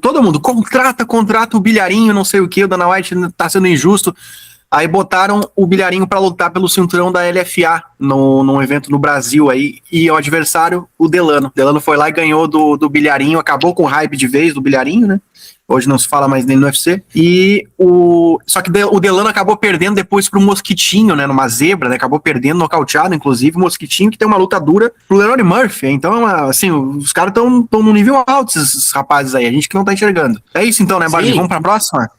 todo mundo contrata o Bilharinho, não sei o que, o Dana White tá sendo injusto. Aí botaram o Bilharinho para lutar pelo cinturão da LFA num evento no Brasil aí, e o adversário, o Delano. O Delano foi lá e ganhou do Bilharinho, acabou com o hype de vez do Bilharinho, né? Hoje não se fala mais dele no UFC. Só que o Delano acabou perdendo depois pro Mosquitinho, né? Numa zebra, né? Acabou perdendo, nocauteado, inclusive, o Mosquitinho, que tem uma luta dura pro Leroy Murphy. Então, assim, os caras estão num nível alto, esses rapazes aí, a gente que não tá enxergando. É isso então, né, Barbie? Vamos pra próxima?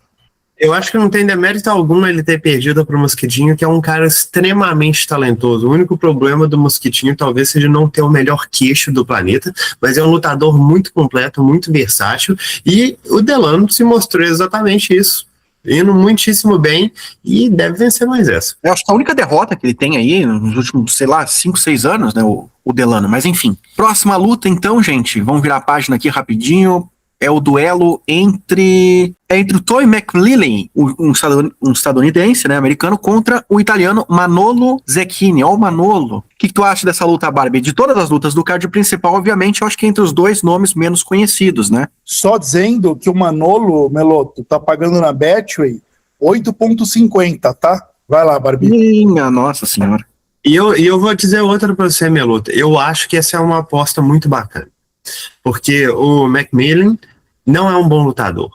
Eu acho que não tem demérito algum ele ter perdido para o Mosquitinho, que é um cara extremamente talentoso. O único problema do Mosquitinho talvez seja não ter o melhor queixo do planeta, mas é um lutador muito completo, muito versátil, e o Delano se mostrou exatamente isso. Indo muitíssimo bem, e deve vencer mais essa. Eu acho que a única derrota que ele tem aí nos últimos, 5, 6 anos, né, o Delano, mas enfim. Próxima luta então, gente, vamos virar a página aqui rapidinho. é o duelo entre o Toy McLellan, um estadunidense, né, americano, contra o italiano Manolo Zecchini. Ó, o Manolo. O que tu acha dessa luta, Barbie? De todas as lutas do card principal, obviamente, eu acho que é entre os dois nomes menos conhecidos, né? Só dizendo que o Manolo, Meloto, tá pagando na Betway 8,50, tá? Vai lá, Barbie. Minha nossa senhora. E eu vou dizer outra pra você, Meluta. Eu acho que essa é uma aposta muito bacana. Porque o McMillan não é um bom lutador.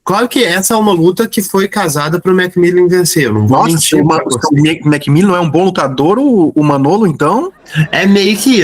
Claro que essa é uma luta que foi casada pro McMillan vencer. Eu não vou mentir. O McMillan é um bom lutador, o Manolo, então? É meio que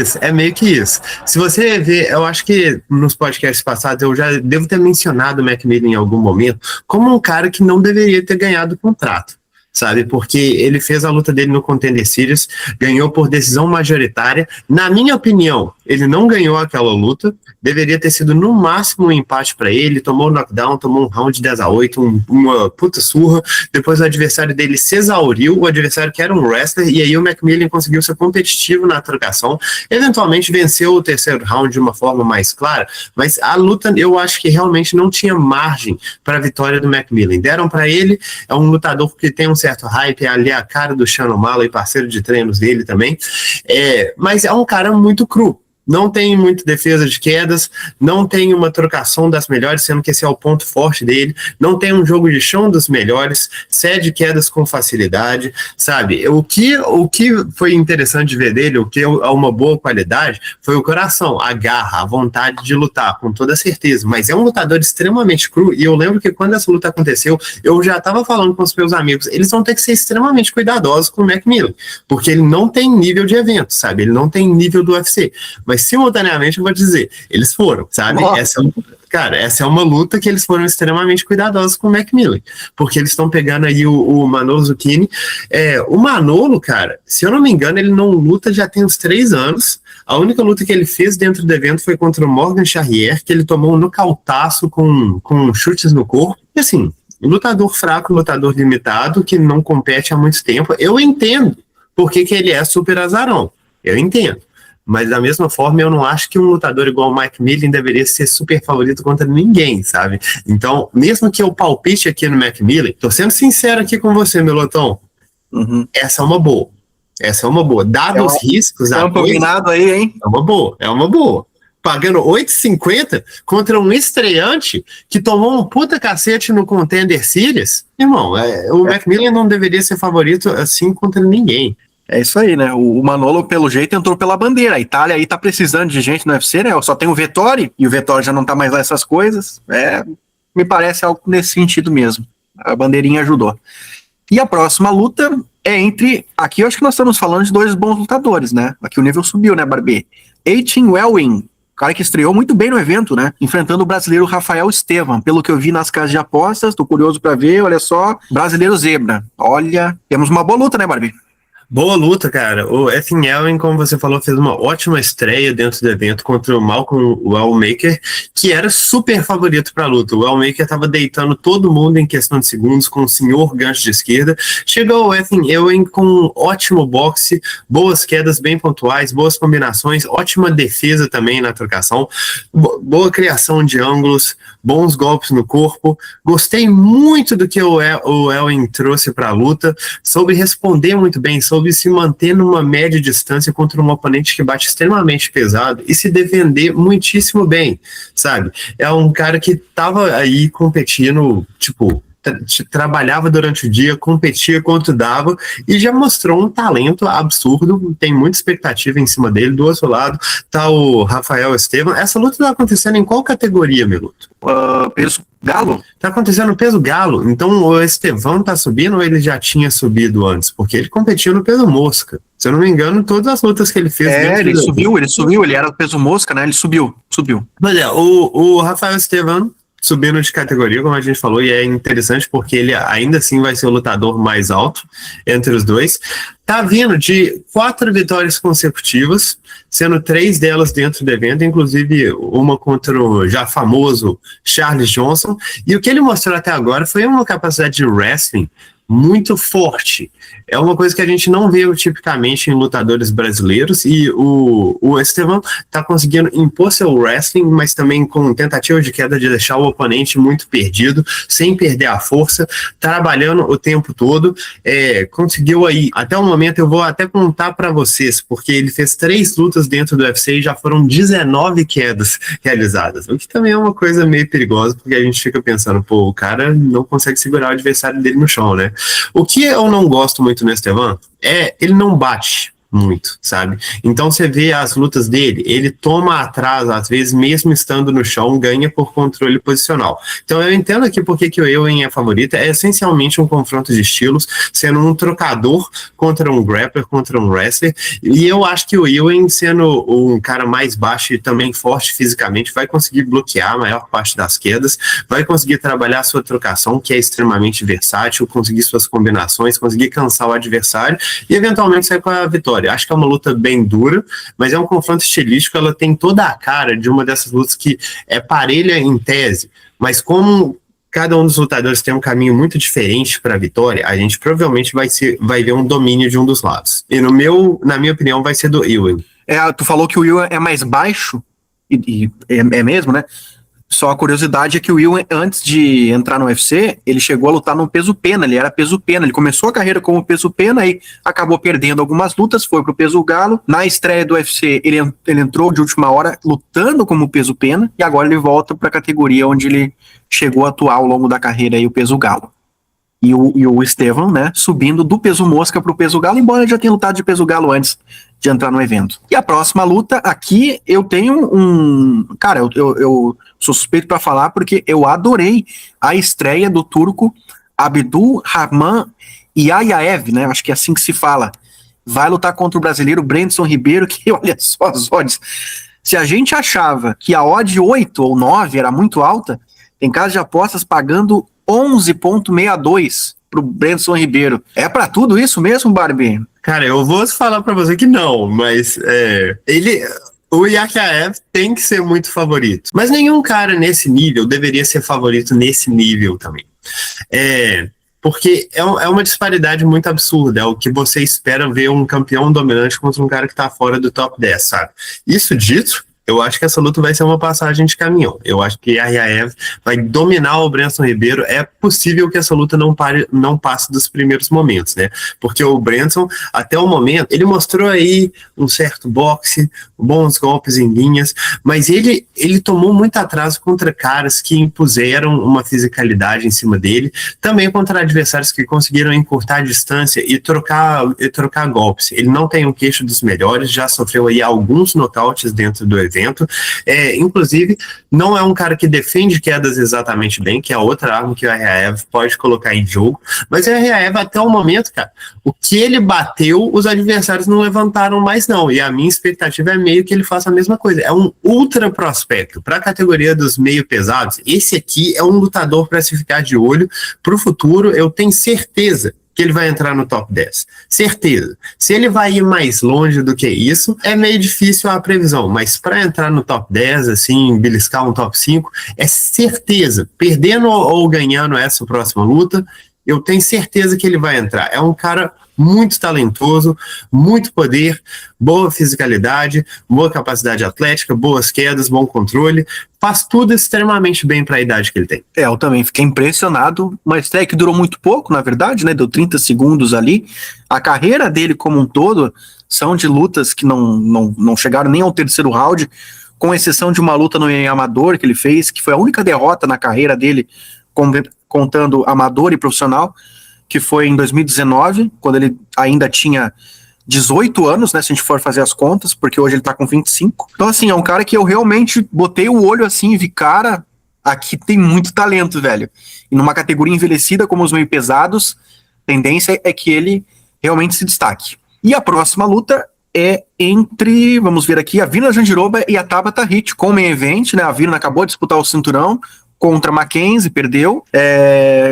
isso. Se você ver, eu acho que nos podcasts passados eu já devo ter mencionado o McMillan em algum momento como um cara que não deveria ter ganhado o contrato. Sabe, porque ele fez a luta dele no Contender Series, ganhou por decisão majoritária. Na minha opinião, ele não ganhou aquela luta, deveria ter sido no máximo um empate para ele, tomou knockdown, tomou um round 10-8, uma puta surra, depois o adversário dele se exauriu, o adversário que era um wrestler, e aí o McMillan conseguiu ser competitivo na trocação, eventualmente venceu o terceiro round de uma forma mais clara, mas a luta eu acho que realmente não tinha margem para a vitória do McMillan. Deram para ele, é um lutador que tem um certo hype, é ali a cara do Sean O'Malley, parceiro de treinos dele também, mas é um cara muito cru. Não tem muita defesa de quedas, não tem uma trocação das melhores, sendo que esse é o ponto forte dele, não tem um jogo de chão dos melhores, cede quedas com facilidade, sabe? O que foi interessante de ver dele, o que é uma boa qualidade, foi o coração, a garra, a vontade de lutar, com toda certeza, mas é um lutador extremamente cru, e eu lembro que quando essa luta aconteceu, eu já estava falando com os meus amigos, eles vão ter que ser extremamente cuidadosos com o McMillan, porque ele não tem nível de evento, sabe? Ele não tem nível do UFC, mas simultaneamente eu vou dizer, eles foram, sabe? Essa é uma luta que eles foram extremamente cuidadosos com o McMillan, porque eles estão pegando aí o Manolo Zucchini. O Manolo, cara, se eu não me engano, ele não luta já tem uns 3 anos. A única luta que ele fez dentro do evento foi contra o Morgan Charrier, que ele tomou um nocautaço com chutes no corpo. E assim, lutador fraco, lutador limitado, que não compete há muito tempo. Eu entendo porque que ele é super azarão. Eu entendo. Mas da mesma forma, eu não acho que um lutador igual o McMillan deveria ser super favorito contra ninguém, sabe? Então, mesmo que eu palpite aqui no McMillan, tô sendo sincero aqui com você, Melotão, essa é uma boa. Dados os riscos... É um combinado aí, hein? É uma boa. Pagando 8,50 contra um estreante que tomou um puta cacete no Contender Series, irmão, o McMillan não deveria ser favorito assim contra ninguém. É isso aí, né? O Manolo, pelo jeito, entrou pela bandeira. A Itália aí tá precisando de gente no UFC, né? Só tem o Vettori, e o Vettori já não tá mais lá essas coisas. Me parece algo nesse sentido mesmo. A bandeirinha ajudou. E a próxima luta é entre... Aqui eu acho que nós estamos falando de 2 bons lutadores, né? Aqui o nível subiu, né, Barbie? Aitken Wellin, cara que estreou muito bem no evento, né? Enfrentando o brasileiro Rafael Estevam. Pelo que eu vi nas casas de apostas, tô curioso pra ver, olha só. Brasileiro zebra. Olha, temos uma boa luta, né, Barbie? Boa luta, cara. O Ethan Ewing, como você falou, fez uma ótima estreia dentro do evento contra o Malcolm Wellmaker, que era super favorito para a luta. O Wellmaker estava deitando todo mundo em questão de segundos com o senhor gancho de esquerda. Chegou o Ethan Ewing com um ótimo boxe, boas quedas bem pontuais, boas combinações, ótima defesa também na trocação, boa criação de ângulos, bons golpes no corpo. Gostei muito do que o Ewing trouxe para a luta, soube responder muito bem, soube se manter numa média distância contra um oponente que bate extremamente pesado e se defender muitíssimo bem, sabe? É um cara que tava aí competindo, tipo, trabalhava durante o dia, competia quanto dava e já mostrou um talento absurdo, tem muita expectativa em cima dele. Do outro lado tá o Rafael Estevam. Essa luta tá acontecendo em qual categoria, Meluto? Peso galo? Tá acontecendo no peso galo, então o Estevão tá subindo ou ele já tinha subido antes? Porque ele competiu no peso mosca. Se eu não me engano, todas as lutas que ele fez... ele subiu, ele era peso mosca, né? Ele subiu. Mas o Rafael Estevam subindo de categoria, como a gente falou, e é interessante porque ele ainda assim vai ser o lutador mais alto entre os dois. Tá vindo de 4 vitórias consecutivas, sendo 3 delas dentro do evento, inclusive uma contra o já famoso Charles Johnson, e o que ele mostrou até agora foi uma capacidade de wrestling muito forte. É uma coisa que a gente não vê tipicamente em lutadores brasileiros, e o Estevam tá conseguindo impor seu wrestling, mas também com tentativa de queda de deixar o oponente muito perdido, sem perder a força, trabalhando o tempo todo. Conseguiu aí, até o momento eu vou até contar para vocês, porque ele fez 3 lutas dentro do UFC e já foram 19 quedas realizadas, o que também é uma coisa meio perigosa, porque a gente fica pensando, pô, o cara não consegue segurar o adversário dele no chão, né? O que eu não gosto muito no Estevam ele não bate muito, sabe? Então você vê as lutas dele, ele toma atrás, às vezes, mesmo estando no chão, ganha por controle posicional. Então eu entendo aqui porque que o Ewing é favorito, é essencialmente um confronto de estilos, sendo um trocador contra um grappler, contra um wrestler, e eu acho que o Ewing, sendo um cara mais baixo e também forte fisicamente, vai conseguir bloquear a maior parte das quedas, vai conseguir trabalhar sua trocação, que é extremamente versátil, conseguir suas combinações, conseguir cansar o adversário e eventualmente sair com a vitória. Acho que é uma luta bem dura, mas é um confronto estilístico. Ela tem toda a cara de uma dessas lutas que é parelha em tese, mas como cada um dos lutadores tem um caminho muito diferente para a vitória, a gente provavelmente vai ver um domínio de um dos lados. E na minha opinião, vai ser do Ewing. Tu falou que o Ewing é mais baixo, e é mesmo, né? Só a curiosidade é que o Will, antes de entrar no UFC, ele chegou a lutar no peso pena, ele era peso pena, ele começou a carreira como peso pena, aí acabou perdendo algumas lutas, foi pro peso galo. Na estreia do UFC, ele entrou de última hora lutando como peso pena, e agora ele volta pra categoria onde ele chegou a atuar ao longo da carreira, aí, o peso galo. E o Estevam, né, subindo do peso mosca pro peso galo, embora ele já tenha lutado de peso galo antes de entrar no evento. E a próxima luta aqui, eu tenho Cara, eu sou suspeito pra falar porque eu adorei a estreia do turco Abdul Rahman Yayaev, né, acho que é assim que se fala. Vai lutar contra o brasileiro Brandson Ribeiro, que olha só as odds. Se a gente achava que a odd 8 ou 9 era muito alta, tem casas de apostas pagando 11,62 pro Brandson Ribeiro. É pra tudo isso mesmo, Barbie? Cara, eu vou falar pra você que não, mas o Yayaev tem que ser muito favorito. Mas nenhum cara nesse nível deveria ser favorito nesse nível também. Porque é uma disparidade muito absurda. É o que você espera ver um campeão dominante contra um cara que tá fora do top 10, sabe? Isso dito, eu acho que essa luta vai ser uma passagem de caminhão. Eu acho que Yayaev vai dominar o Brandson Ribeiro. É possível que essa luta não passe dos primeiros momentos, né? Porque o Brandson, até o momento, ele mostrou aí um certo boxe, bons golpes em linhas, mas ele tomou muito atraso contra caras que impuseram uma fisicalidade em cima dele, também contra adversários que conseguiram encurtar a distância e trocar golpes. Ele não tem um queixo dos melhores, já sofreu aí alguns nocautes dentro do evento. Inclusive, não é um cara que defende quedas exatamente bem, que é outra arma que o Yayaev pode colocar em jogo, mas o Yayaev, até o momento, cara, o que ele bateu, os adversários não levantaram mais não, e a minha expectativa é meio que ele faça a mesma coisa. É um ultra prospecto para a categoria dos meio pesados. Esse aqui é um lutador para se ficar de olho para o futuro. Eu tenho certeza que ele vai entrar no top 10. Certeza. Se ele vai ir mais longe do que isso, é meio difícil a previsão, mas para entrar no top 10, assim, beliscar um top 5, é certeza. Perdendo ou ganhando essa próxima luta, eu tenho certeza que ele vai entrar. É um cara muito talentoso, muito poder, boa fisicalidade, boa capacidade atlética, boas quedas, bom controle, faz tudo extremamente bem para a idade que ele tem. Eu também fiquei impressionado, uma estreia que durou muito pouco, na verdade, né, deu 30 segundos ali. A carreira dele como um todo são de lutas que não chegaram nem ao terceiro round, com exceção de uma luta no amador que ele fez, que foi a única derrota na carreira dele, contando amador e profissional, que foi em 2019, quando ele ainda tinha 18 anos, né, se a gente for fazer as contas, porque hoje ele tá com 25. Então, assim, é um cara que eu realmente botei o olho assim e vi, cara, aqui tem muito talento, velho. E numa categoria envelhecida como os meio pesados, a tendência é que ele realmente se destaque. E a próxima luta é entre, vamos ver aqui, a Virna Jandiroba e a Tabata Hit, com o main event, né, a Virna acabou de disputar o cinturão, contra Mackenzie, perdeu.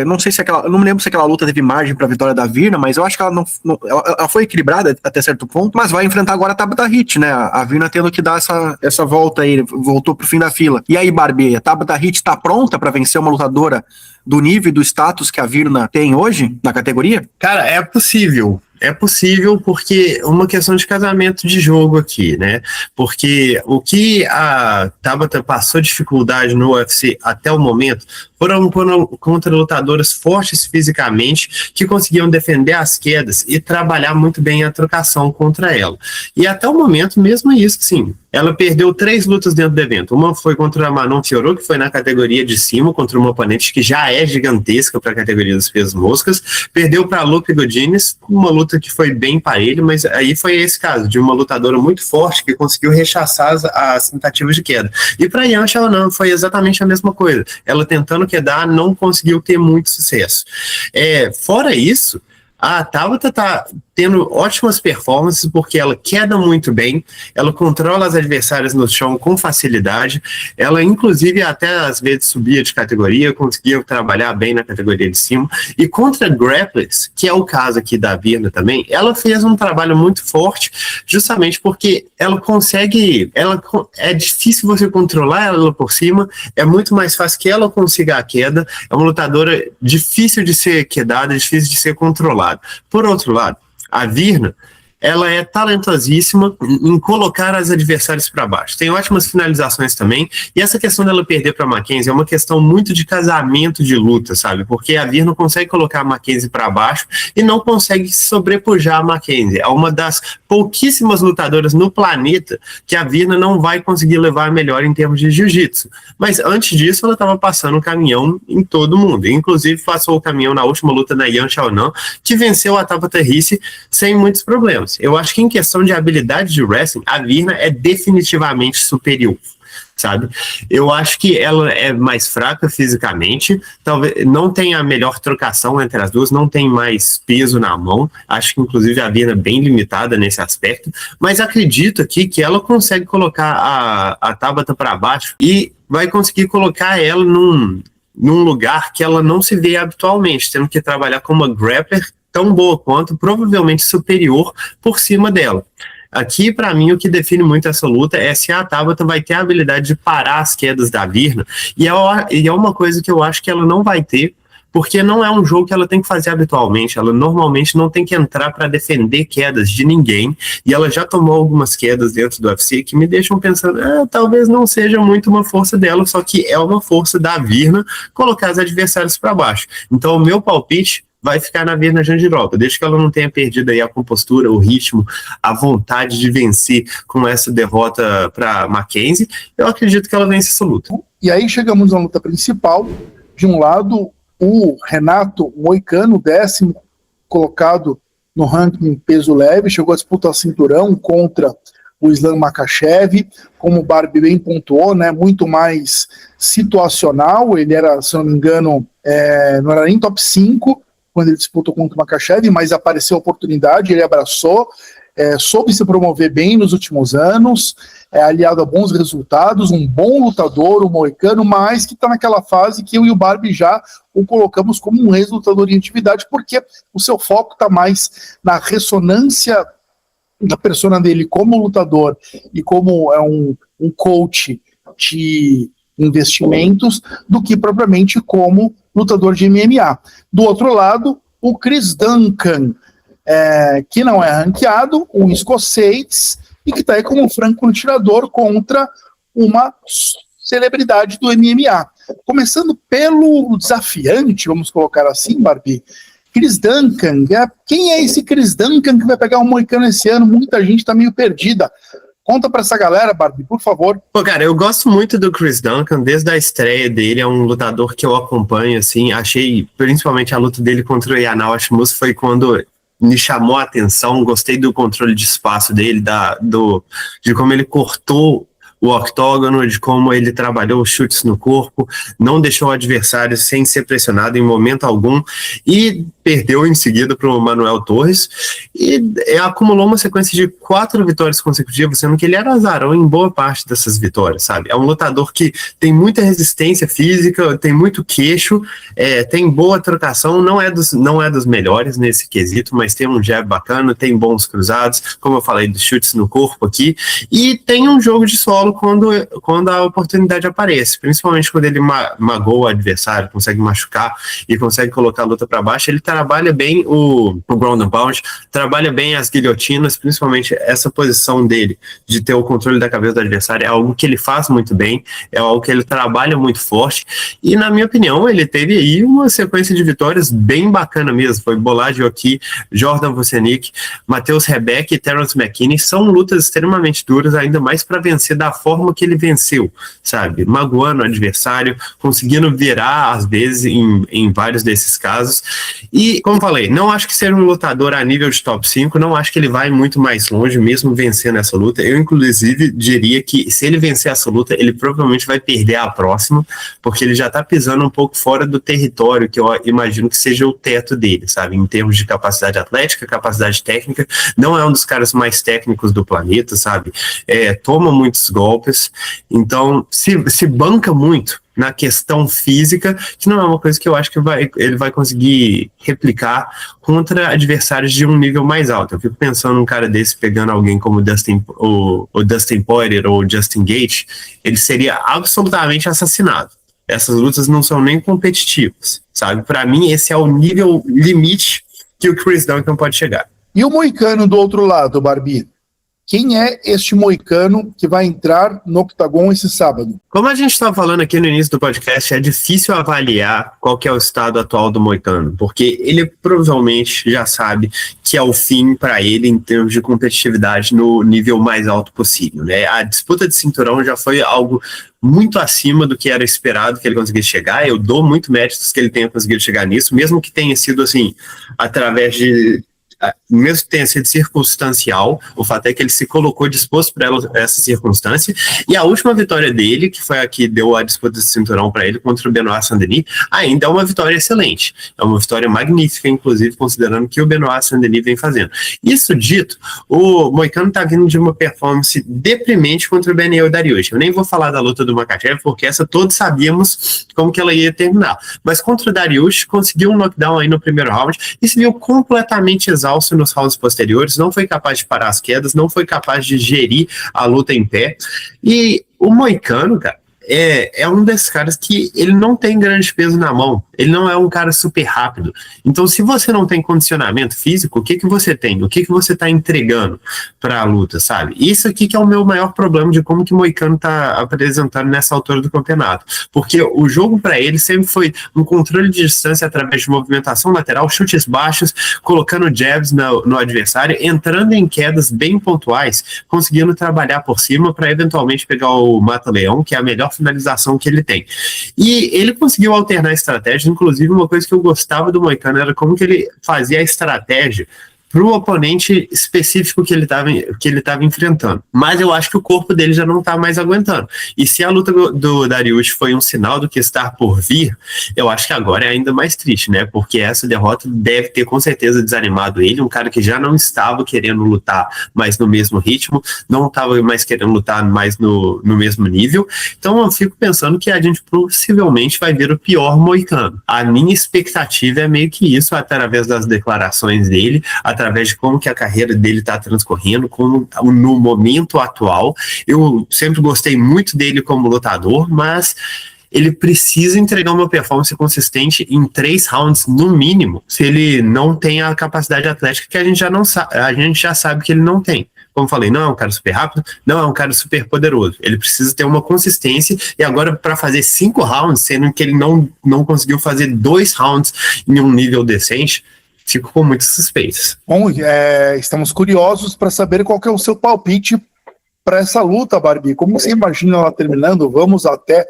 Não sei se não me lembro se aquela luta teve margem para a vitória da Virna, mas eu acho que ela ela foi equilibrada até certo ponto, mas vai enfrentar agora a Tabitha Hit, né? A Virna tendo que dar essa volta aí, voltou pro fim da fila. E aí, Barbie, a Tabitha Hit tá pronta para vencer uma lutadora do nível e do status que a Virna tem hoje na categoria? Cara, é possível. É possível porque uma questão de casamento de jogo aqui, né? Porque o que a Tabitha passou dificuldade no UFC até o momento foram contra lutadoras fortes fisicamente que conseguiam defender as quedas e trabalhar muito bem a trocação contra ela. E até o momento, mesmo isso, sim, ela perdeu 3 lutas dentro do evento. Uma foi contra a Manon Fiorot, que foi na categoria de cima, contra uma oponente que já é gigantesca para a categoria dos pesos moscas. Perdeu para a Lupe Godinez, uma luta que foi bem parelha, mas aí foi esse caso, de uma lutadora muito forte que conseguiu rechaçar as tentativas de queda. E para Yan Xiaonan foi exatamente a mesma coisa. Ela tentando quedar, não conseguiu ter muito sucesso. Fora isso, a Tabitha tá tendo ótimas performances porque ela queda muito bem, ela controla as adversárias no chão com facilidade, ela inclusive até às vezes subia de categoria, conseguia trabalhar bem na categoria de cima, e contra grapplers, que é o caso aqui da Virna também, ela fez um trabalho muito forte, justamente porque ela consegue, é difícil você controlar ela por cima, é muito mais fácil que ela consiga a queda, é uma lutadora difícil de ser quedada, difícil de ser controlada. Por outro lado, a Virna, ela é talentosíssima em colocar as adversárias para baixo. Tem ótimas finalizações também. E essa questão dela perder para a Mackenzie é uma questão muito de casamento de luta, sabe? Porque a Virna consegue colocar a Mackenzie para baixo e não consegue sobrepujar a Mackenzie. É uma das pouquíssimas lutadoras no planeta que a Virna não vai conseguir levar melhor em termos de jiu-jitsu. Mas antes disso, ela estava passando o caminhão em todo mundo. Inclusive, passou o caminhão na última luta na Yan Xiaonan, que venceu a Tabitha Hit sem muitos problemas. Eu acho que em questão de habilidade de wrestling, a Virna é definitivamente superior, sabe? Eu acho que ela é mais fraca fisicamente, talvez não tenha a melhor trocação entre as duas, não tem mais peso na mão, acho que inclusive a Virna é bem limitada nesse aspecto, mas acredito aqui que ela consegue colocar a Tabitha para baixo e vai conseguir colocar ela num lugar que ela não se vê habitualmente, tendo que trabalhar como uma grappler tão boa quanto, provavelmente superior por cima dela. Aqui, para mim, o que define muito essa luta é se a Tabitha vai ter a habilidade de parar as quedas da Virna, e é uma coisa que eu acho que ela não vai ter, porque não é um jogo que ela tem que fazer habitualmente, ela normalmente não tem que entrar para defender quedas de ninguém, e ela já tomou algumas quedas dentro do UFC que me deixam pensando, talvez não seja muito uma força dela, só que é uma força da Virna colocar os adversários para baixo. Então, o meu palpite vai ficar na Virna Jandiroba, desde que ela não tenha perdido aí a compostura, o ritmo, a vontade de vencer com essa derrota para Mackenzie, eu acredito que ela vence essa luta. E aí chegamos na luta principal, de um lado o Renato Moicano, 10º colocado no ranking peso leve, chegou a disputar cinturão contra o Islam Makhachev, como o Barbie bem pontuou, né, muito mais situacional, ele era, se não me engano, não era nem top 5, quando ele disputou contra o Makhachev, mas apareceu a oportunidade, ele abraçou, soube se promover bem nos últimos anos, aliado a bons resultados, um bom lutador, o Moicano, mas que está naquela fase que eu e o Barbie já o colocamos como um ex-lutador em atividade, porque o seu foco está mais na ressonância da persona dele como lutador e como um coach de investimentos, do que propriamente como lutador de MMA. Do outro lado, o Chris Duncan, que não é ranqueado, um escocês, e que está aí como um franco atirador contra uma celebridade do MMA. Começando pelo desafiante, vamos colocar assim, Barbie, Chris Duncan. Quem é esse Chris Duncan que vai pegar um Moicano esse ano? Muita gente está meio perdida. Conta pra essa galera, Barbie, por favor. Pô, cara, eu gosto muito do Chris Duncan, desde a estreia dele, é um lutador que eu acompanho, assim, achei, principalmente a luta dele contra o Yanal Ashmus foi quando me chamou a atenção, gostei do controle de espaço dele, de como ele cortou o octógono, de como ele trabalhou os chutes no corpo, não deixou o adversário sem ser pressionado em momento algum, e perdeu em seguida para o Manuel Torres e acumulou uma sequência de 4 vitórias consecutivas, sendo que ele era azarão em boa parte dessas vitórias, sabe? É um lutador que tem muita resistência física, tem muito queixo, tem boa trocação, não é dos melhores nesse quesito, mas tem um jab bacana, tem bons cruzados, como eu falei, dos chutes no corpo aqui, e tem um jogo de solo quando a oportunidade aparece, principalmente quando ele magoa o adversário, consegue machucar e consegue colocar a luta para baixo. Ele trabalha bem o ground and pound, trabalha bem as guilhotinas, principalmente essa posição dele de ter o controle da cabeça do adversário, é algo que ele faz muito bem, é algo que ele trabalha muito forte, e na minha opinião ele teve aí uma sequência de vitórias bem bacana mesmo. Foi Bolágio aqui, Jordan Vucenic, Matheus Rebeck e Terence McKinney. São lutas extremamente duras, ainda mais para vencer da forma que ele venceu, sabe? Magoando o adversário, conseguindo virar às vezes em vários desses casos. E, como falei, não acho que seja um lutador a nível de top 5, não acho que ele vai muito mais longe mesmo vencendo essa luta. Eu, inclusive, diria que se ele vencer essa luta, ele provavelmente vai perder a próxima, porque ele já tá pisando um pouco fora do território que eu imagino que seja o teto dele, sabe? Em termos de capacidade atlética, capacidade técnica, não é um dos caras mais técnicos do planeta, sabe? Toma muitos golpes, então se banca muito na questão física, que não é uma coisa que eu acho que ele vai conseguir replicar contra adversários de um nível mais alto. Eu fico pensando num cara desse pegando alguém como o Dustin Poirier ou o Justin Gaethje, ele seria absolutamente assassinado. Essas lutas não são nem competitivas, sabe? Para mim, esse é o nível limite que o Chris Duncan pode chegar. E o moicano do outro lado, Barbie? Quem é este moicano que vai entrar no Octagon esse sábado? Como a gente estava falando aqui no início do podcast, é difícil avaliar qual que é o estado atual do moicano, porque ele provavelmente já sabe que é o fim para ele em termos de competitividade no nível mais alto possível, né? A disputa de cinturão já foi algo muito acima do que era esperado que ele conseguisse chegar. Eu dou muito méritos que ele tenha conseguido chegar nisso, mesmo que tenha sido assim, através de... mesmo que tenha sido circunstancial, o fato é que ele se colocou disposto para essa circunstância, e a última vitória dele, que foi a que deu a disputa de cinturão para ele contra o Benoit Saint-Denis, ainda é uma vitória excelente, é uma vitória magnífica, inclusive considerando que o Benoit Saint-Denis vem fazendo. Isso dito, o moicano está vindo de uma performance deprimente contra o Beneil Dariush. Eu nem vou falar da luta do Makhachev, porque essa todos sabíamos como que ela ia terminar, mas contra o Dariush conseguiu um knockdown aí no primeiro round e se viu completamente exausto nos rounds posteriores, não foi capaz de parar as quedas, não foi capaz de gerir a luta em pé. E o moicano, cara, é um desses caras que ele não tem grande peso na mão, ele não é um cara super rápido. Então, se você não tem condicionamento físico, o que você tem? O que você está entregando para a luta, sabe? Isso aqui que é o meu maior problema de como que o moicano está apresentando nessa altura do campeonato. Porque o jogo para ele sempre foi um controle de distância através de movimentação lateral, chutes baixos, colocando jabs no adversário, entrando em quedas bem pontuais, conseguindo trabalhar por cima para eventualmente pegar o mata-leão, que é a melhor finalização que ele tem. E ele conseguiu alternar a estratégia. Inclusive, uma coisa que eu gostava do moicano era como que ele fazia a estratégia para o oponente específico que ele estava enfrentando. Mas eu acho que o corpo dele já não está mais aguentando. E se a luta do Dariush foi um sinal do que está por vir, eu acho que agora é ainda mais triste, né? Porque essa derrota deve ter com certeza desanimado ele, um cara que já não estava querendo lutar mais no mesmo ritmo, não estava mais querendo lutar mais no mesmo nível. Então eu fico pensando que a gente possivelmente vai ver o pior moicano. A minha expectativa é meio que isso, através das declarações dele, através de como que a carreira dele está transcorrendo, como no momento atual. Eu sempre gostei muito dele como lutador, mas ele precisa entregar uma performance consistente em 3 rounds no mínimo, se ele não tem a capacidade atlética que a gente já sabe que ele não tem. Como falei, não é um cara super rápido, não é um cara super poderoso. Ele precisa ter uma consistência, e agora para fazer 5 rounds, sendo que ele não conseguiu fazer 2 rounds em um nível decente, fico com muitas suspeitas. Bom, estamos curiosos para saber qual que é o seu palpite para essa luta, Barbie. Como você imagina ela terminando? Vamos até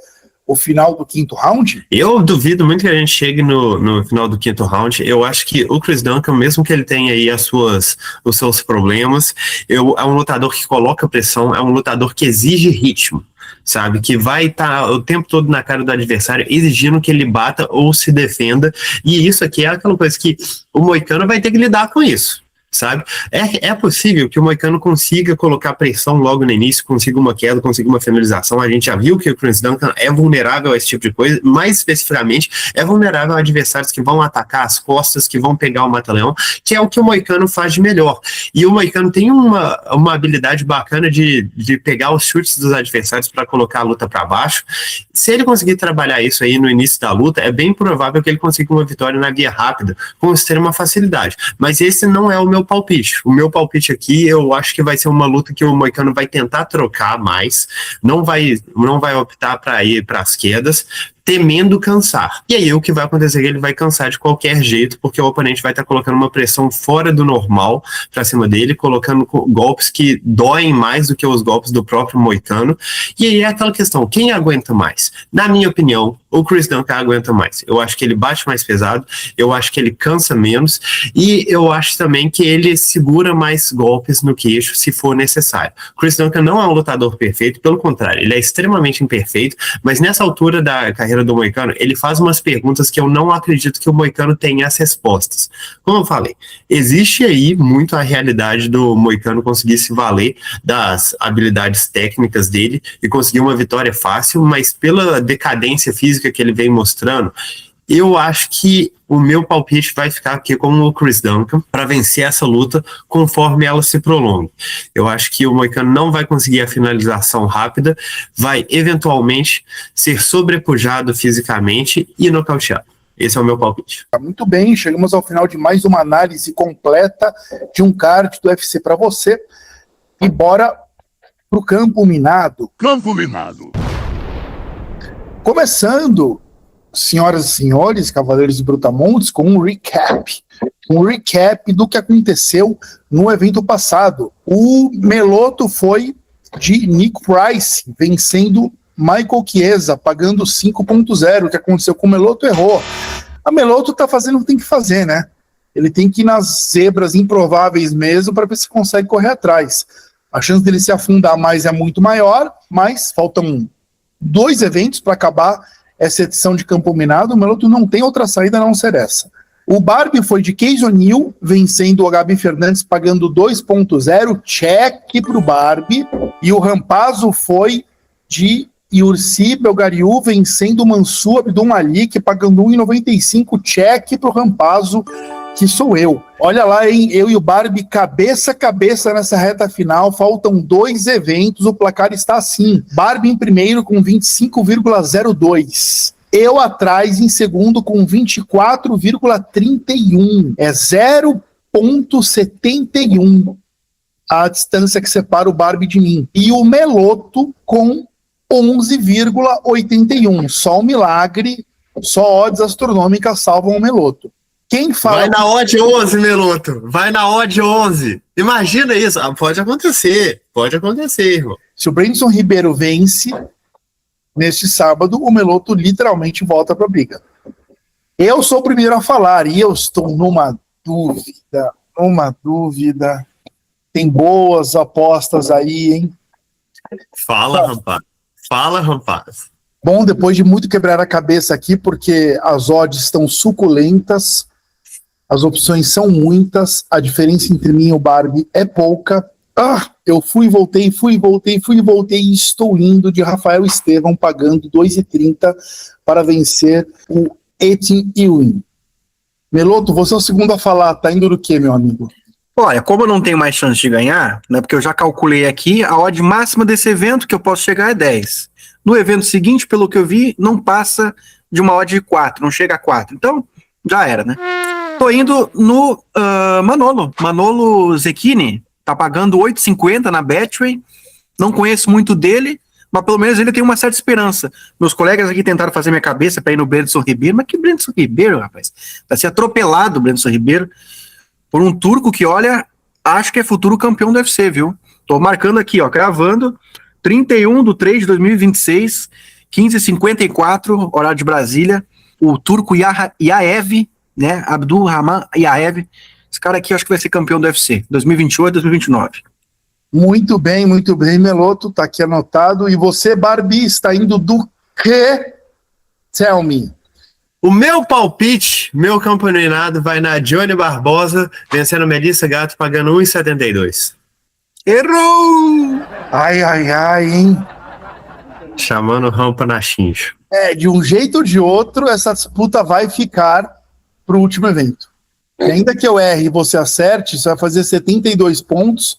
o final do 5º round? Eu duvido muito que a gente chegue no final do 5º round. Eu acho que o Chris Duncan, mesmo que ele tenha aí os seus problemas, é um lutador que coloca pressão, é um lutador que exige ritmo, sabe? Que vai estar o tempo todo na cara do adversário, exigindo que ele bata ou se defenda. E isso aqui é aquela coisa que o moicano vai ter que lidar com isso, sabe? É possível que o moicano consiga colocar pressão logo no início, consiga uma queda, consiga uma finalização. A gente já viu que o Chris Duncan é vulnerável a esse tipo de coisa, mais especificamente é vulnerável a adversários que vão atacar as costas, que vão pegar o mata-leão, que é o que o moicano faz de melhor. E o moicano tem uma habilidade bacana de pegar os chutes dos adversários para colocar a luta para baixo. Se ele conseguir trabalhar isso aí no início da luta, é bem provável que ele consiga uma vitória na via rápida com extrema facilidade. Mas esse não é o meu palpite. O meu palpite aqui, eu acho que vai ser uma luta que o moicano vai tentar trocar mais, não vai optar para ir para as quedas, temendo cansar. E aí o que vai acontecer é que ele vai cansar de qualquer jeito, porque o oponente vai estar colocando uma pressão fora do normal para cima dele, colocando golpes que doem mais do que os golpes do próprio moicano. E aí é aquela questão, quem aguenta mais? Na minha opinião, o Chris Duncan aguenta mais. Eu acho que ele bate mais pesado, eu acho que ele cansa menos, e eu acho também que ele segura mais golpes no queixo se for necessário. Chris Duncan não é um lutador perfeito, pelo contrário, ele é extremamente imperfeito, mas nessa altura da carreira do moicano, ele faz umas perguntas que eu não acredito que o moicano tenha as respostas. Como eu falei, existe aí muito a realidade do moicano conseguir se valer das habilidades técnicas dele e conseguir uma vitória fácil, mas pela decadência física que ele vem mostrando, eu acho que o meu palpite vai ficar aqui com o Chris Duncan para vencer essa luta conforme ela se prolongue. Eu acho que o moicano não vai conseguir a finalização rápida, vai eventualmente ser sobrepujado fisicamente e nocauteado. Esse é o meu palpite. Tá muito bem, chegamos ao final de mais uma análise completa de um card do UFC para você. E bora pro campo minado. Campo minado. Começando, senhoras e senhores, cavaleiros de Brutamontes, com um recap do que aconteceu no evento passado. O Meloto foi de Nick Price, vencendo Michael Chiesa, pagando 5.0. O que aconteceu com o Meloto errou. A Meloto tá fazendo o que tem que fazer, né? Ele tem que ir nas zebras improváveis mesmo para ver se consegue correr atrás. A chance dele se afundar mais é muito maior, mas faltam 2 eventos para acabar essa edição de campo minado. O Meloto não tem outra saída a não ser essa. O Barbie foi de Case O'Neill, vencendo o Gabi Fernandes, pagando 2.0, cheque para o Barbie. E o Rampazzo foi de Yursi Belgariu, vencendo o Mansur Abdulmalik, pagando 1,95, cheque para o Rampazzo, que sou eu. Olha lá, hein? Eu e o Barbie cabeça a cabeça nessa reta final. Faltam 2 eventos, o placar está assim. Barbie em primeiro com 25,02. Eu atrás em segundo com 24,31. É 0,71 a distância que separa o Barbie de mim. E o Meloto com 11,81. Só um milagre, só odds astronômicas salvam o Meloto. Quem fala... Vai na odd 11, Meloto. Vai na odd 11. Imagina isso. Pode acontecer, irmão. Se o Brandon Ribeiro vence neste sábado, o Meloto literalmente volta para a briga. Eu sou o primeiro a falar e eu estou numa dúvida. Tem boas apostas aí, hein? Fala, rapaz. Bom, depois de muito quebrar a cabeça aqui, porque as odds estão suculentas, as opções são muitas, a diferença entre mim e o Barbie é pouca. Eu fui, voltei e estou indo de Rafael Estevam, pagando 2,30 para vencer o Ethan Ewing. Meloto, você é o segundo a falar, tá indo do que, meu amigo? Olha, como eu não tenho mais chance de ganhar, né, porque eu já calculei aqui, a odd máxima desse evento que eu posso chegar é 10. No evento seguinte, pelo que eu vi, não passa de uma odd de 4, não chega a 4. Então, já era, né? Tô indo no Manolo Zecchini, tá pagando 8,50 na Betway. Não conheço muito dele, mas pelo menos ele tem uma certa esperança. Meus colegas aqui tentaram fazer minha cabeça para ir no Brandon Ribeiro, mas que Brandon Ribeiro, rapaz? Tá se atropelado o Brandon Ribeiro por um turco que, olha, acho que é futuro campeão do UFC, viu? Tô marcando aqui, ó, cravando 31/3/2026, 15h54, horário de Brasília. O turco Yaev, né? Abdulrahman Yaev. Esse cara aqui eu acho que vai ser campeão do UFC, 2028, 2029. Muito bem, Meloto, tá aqui anotado. E você, Barbie, está indo do quê? Tell me. O meu palpite, meu campeonato vai na Johnny Barbosa, vencendo Melissa Gato, pagando 1,72. Errou! Ai, hein? Chamando rampa na chincho. De um jeito ou de outro, essa disputa vai ficar pro último evento. E ainda que eu erre e você acerte, você vai fazer 72 pontos,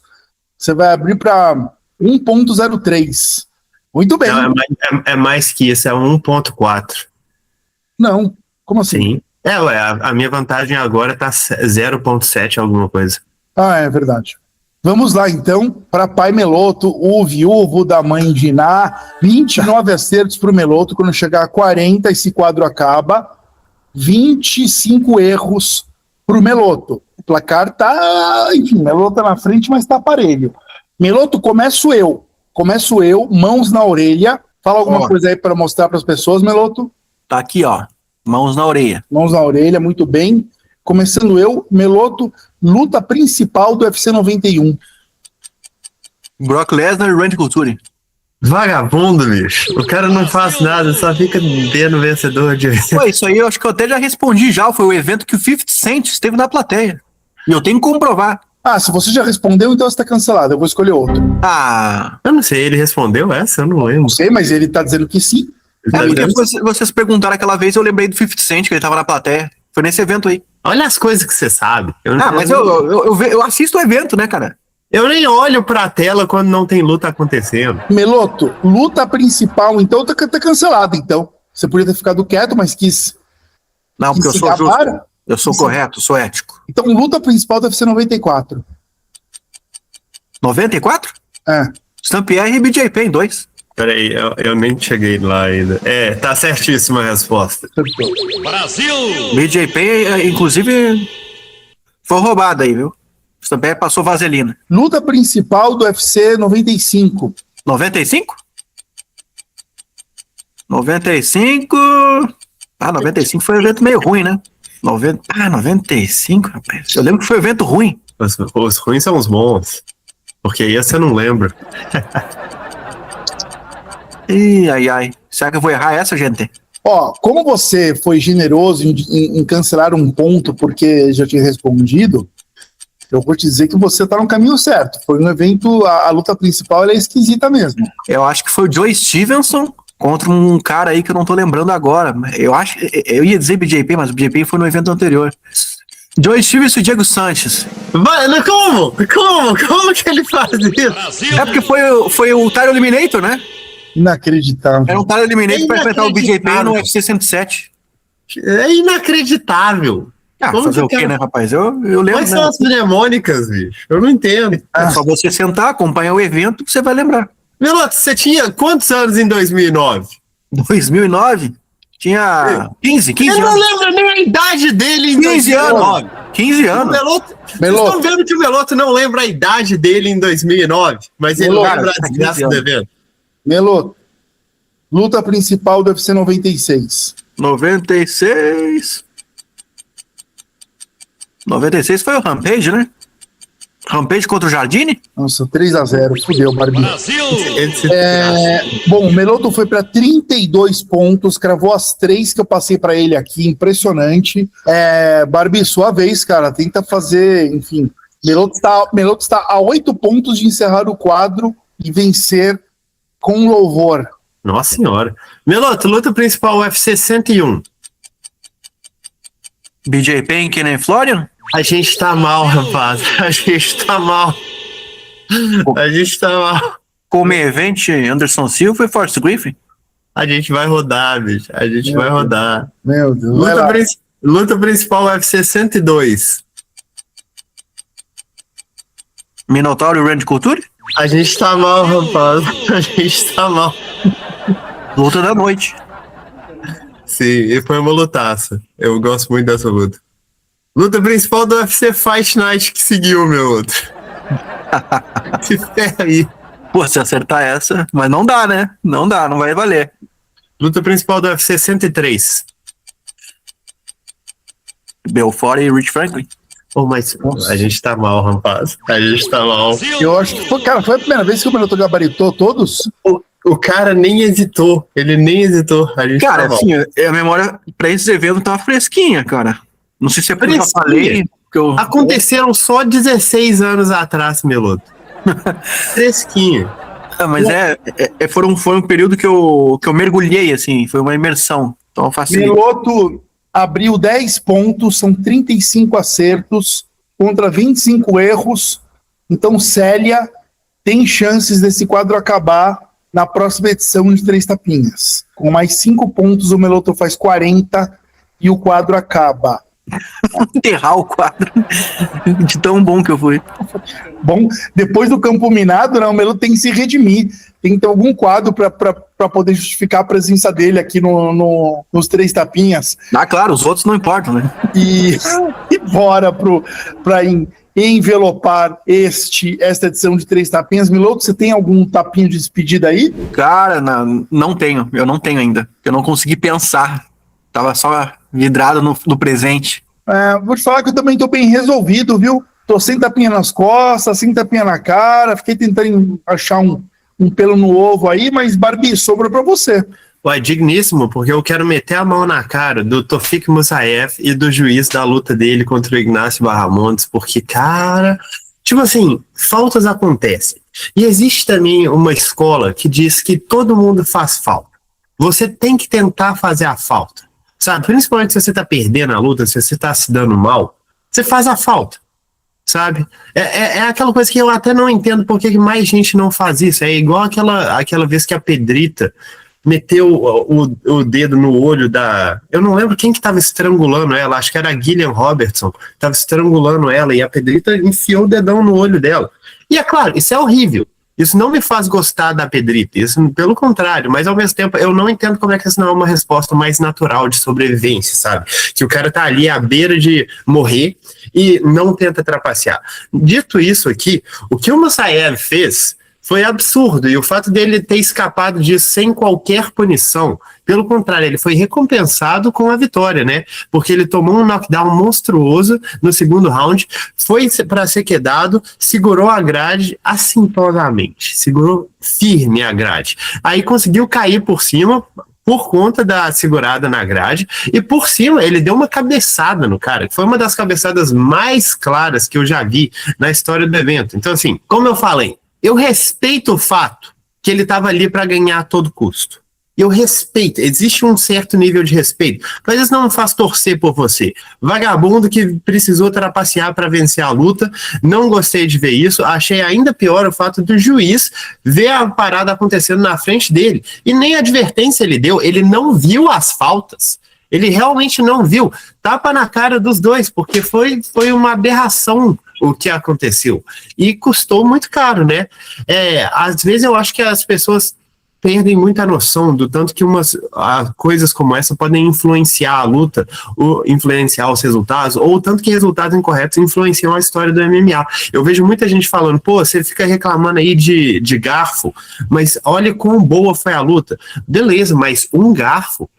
você vai abrir para 1,03. Muito bem. Não, é mais que isso, é 1,4. Não, como assim? Sim. A minha vantagem agora tá 0,7 alguma coisa. Ah, é verdade. Vamos lá, então, para Pai Meloto, o viúvo da mãe de Iná. 29 acertos para o Meloto. Quando chegar a 40, esse quadro acaba. 25 erros para o Meloto. O placar tá... Enfim, Meloto tá na frente, mas tá parelho. Meloto, começo eu, mãos na orelha. Fala alguma coisa aí para mostrar para as pessoas, Meloto. Tá aqui, ó. Mãos na orelha. Mãos na orelha, muito bem. Começando eu, Meloto, luta principal do UFC 91. Brock Lesnar e Randy Couture. Vagabundo, bicho. O cara não faz nada, só fica vendo vencedor de... Pô, isso aí eu acho que eu até já respondi já. Foi o evento que o 50 Cent esteve na plateia. E eu tenho que comprovar. Ah, se você já respondeu, então você tá cancelado. Eu vou escolher outro. Ah... Eu não sei, ele respondeu essa? Eu não lembro. Não sei, mas ele tá dizendo que sim. É porque vocês perguntaram aquela vez, eu lembrei do 50 Cent, que ele tava na plateia. Foi nesse evento aí. Olha as coisas que você sabe. Mas eu assisto o evento, né, cara? Eu nem olho pra tela quando não tem luta acontecendo. Meloto, luta principal, então tá cancelado, então. Você podia ter ficado quieto, mas quis... Não, porque eu sou justo. Eu sou correto, sou ético. Então, luta principal deve ser 94. 94? É. Stampierre e BJP em 2. Peraí, eu nem cheguei lá ainda. Tá certíssima a resposta. Brasil! BJP, inclusive, foi roubado aí, viu? Stampierre passou vaselina. Luta principal do UFC 95. 95? 95... Ah, 95 foi um evento meio ruim, né? 95, rapaz. Eu lembro que foi um evento ruim. Os ruins são os bons. Porque aí você não lembra. Ai. Será que eu vou errar essa, gente? Ó, como você foi generoso em cancelar um ponto porque já tinha respondido, eu vou te dizer que você tá no caminho certo. Foi um evento, a luta principal ela é esquisita mesmo. Eu acho que foi o Joe Stevenson contra um cara aí que eu não tô lembrando agora. Eu ia dizer BJP, mas o BJP foi no evento anterior. Joe Stevenson e Diego Sanches. Mano, como? Como que ele faz isso? É porque foi o Tyler Eliminator, né? Inacreditável. Era um Tyler Eliminator pra enfrentar o BJP no UFC 107. É inacreditável. Como fazer o quê, né, rapaz? Eu lembro. Quais são as mnemônicas, bicho? Eu não entendo. É só você sentar, acompanhar o evento, que você vai lembrar. Meloto, você tinha quantos anos em 2009? 2009? Tinha 15 Eu anos. não lembro nem a idade dele em 15 2009. anos. 15 anos. Vocês estão vendo que o Meloto não lembra a idade dele em 2009, mas ele lembra a desgraça do evento. Meloto, luta principal do UFC 96. 96 foi o Rampage, né? Rampage contra o Jardine? Nossa, 3-0, fudeu, Barbie. Brasil! Bom, o Meloto foi para 32 pontos, cravou as 3 que eu passei para ele aqui, impressionante. Barbie, sua vez, cara, tenta fazer, enfim. Meloto está a 8 pontos de encerrar o quadro e vencer com louvor. Nossa senhora. Meloto, luta principal UFC 101. BJP em Kenan Florian? A gente tá mal, rapaz. A gente tá mal. Como evento Anderson Silva e Forrest Griffin? A gente vai rodar, bicho. A gente vai rodar. Meu Deus. Luta principal UFC 102. Minotauro e Randy Couture? A gente tá mal, rapaz. A gente tá mal. Luta da noite. Sim, e foi uma lutaça. Eu gosto muito dessa luta. Luta principal do UFC Fight Night que seguiu, meu outro. Se ferra aí. Pô, se acertar essa... Mas não dá, né? Não dá, não vai valer. Luta principal do UFC 103. Belfort e Rich Franklin. Oh, mas a gente tá mal, rapaz. A gente tá mal. Eu acho que foi, cara, foi a primeira vez que o Minotauro gabaritou todos. O cara nem hesitou. Ele nem hesitou. A gente Cara, tá mal. assim, a memória pra esses eventos tava fresquinha, cara. Não sei se é porque eu já Fresquinha? falei. Que eu... Aconteceram só 16 anos atrás, Meloto. Fresquinho. mas foi um período que eu mergulhei, assim, foi uma imersão. Então facilita. Meloto abriu 10 pontos, são 35 acertos contra 25 erros. Então, Célia tem chances desse quadro acabar na próxima edição de 3 tapinhas. Com mais 5 pontos, o Meloto faz 40 e o quadro acaba. Enterrar o quadro de tão bom que eu fui. Bom, depois do campo minado, né, o Meloto tem que se redimir. Tem que ter algum quadro para poder justificar a presença dele aqui nos 3 tapinhas. Ah, claro, os outros não importam, né? E bora para envelopar esta edição de 3 tapinhas. Meloto, você tem algum tapinho de despedida aí? Cara, não tenho. Eu não tenho ainda. Eu não consegui pensar. Tava só vidrado no presente. Vou te falar que eu também tô bem resolvido, viu? Tô sem tapinha nas costas, sem tapinha na cara. Fiquei tentando achar um pelo no ovo aí, mas Barbie, sobra pra você. Ué, digníssimo, porque eu quero meter a mão na cara do Tofik Musaev e do juiz da luta dele contra o Ignacio Barramontes, porque, cara, tipo assim, faltas acontecem. E existe também uma escola que diz que todo mundo faz falta. Você tem que tentar fazer a falta, sabe? Principalmente se você tá perdendo a luta, se você tá se dando mal, você faz a falta, sabe? É aquela coisa que eu até não entendo por que mais gente não faz isso. É igual aquela vez que a Pedrita meteu o dedo no olho da... Eu não lembro quem que tava estrangulando ela, acho que era a Gillian Robertson, tava estrangulando ela e a Pedrita enfiou o dedão no olho dela. E é claro, isso é horrível. Isso não me faz gostar da Pedrita, isso pelo contrário, mas ao mesmo tempo eu não entendo como é que isso não é uma resposta mais natural de sobrevivência, sabe? Que o cara tá ali à beira de morrer e não tenta trapacear. Dito isso aqui, o que o Musaev fez foi absurdo, e o fato dele ter escapado disso sem qualquer punição, pelo contrário, ele foi recompensado com a vitória, né? Porque ele tomou um knockdown monstruoso no segundo round, foi para ser quedado, segurou a grade assintosamente, segurou firme a grade. Aí conseguiu cair por cima, por conta da segurada na grade, e por cima ele deu uma cabeçada no cara, que foi uma das cabeçadas mais claras que eu já vi na história do evento. Então, assim, como eu falei, eu respeito o fato que ele estava ali para ganhar a todo custo. Eu respeito, existe um certo nível de respeito, mas isso não me faz torcer por você. Vagabundo que precisou trapacear para vencer a luta, não gostei de ver isso, achei ainda pior o fato do juiz ver a parada acontecendo na frente dele, e nem advertência ele deu, ele não viu as faltas. Ele realmente não viu. Tapa na cara dos dois, porque foi uma aberração o que aconteceu. E custou muito caro, né? Às vezes eu acho que as pessoas perdem muita noção do tanto que coisas como essa podem influenciar a luta, ou influenciar os resultados, ou tanto que resultados incorretos influenciam a história do MMA. Eu vejo muita gente falando, pô, você fica reclamando aí de garfo, mas olha quão boa foi a luta. Beleza, mas um garfo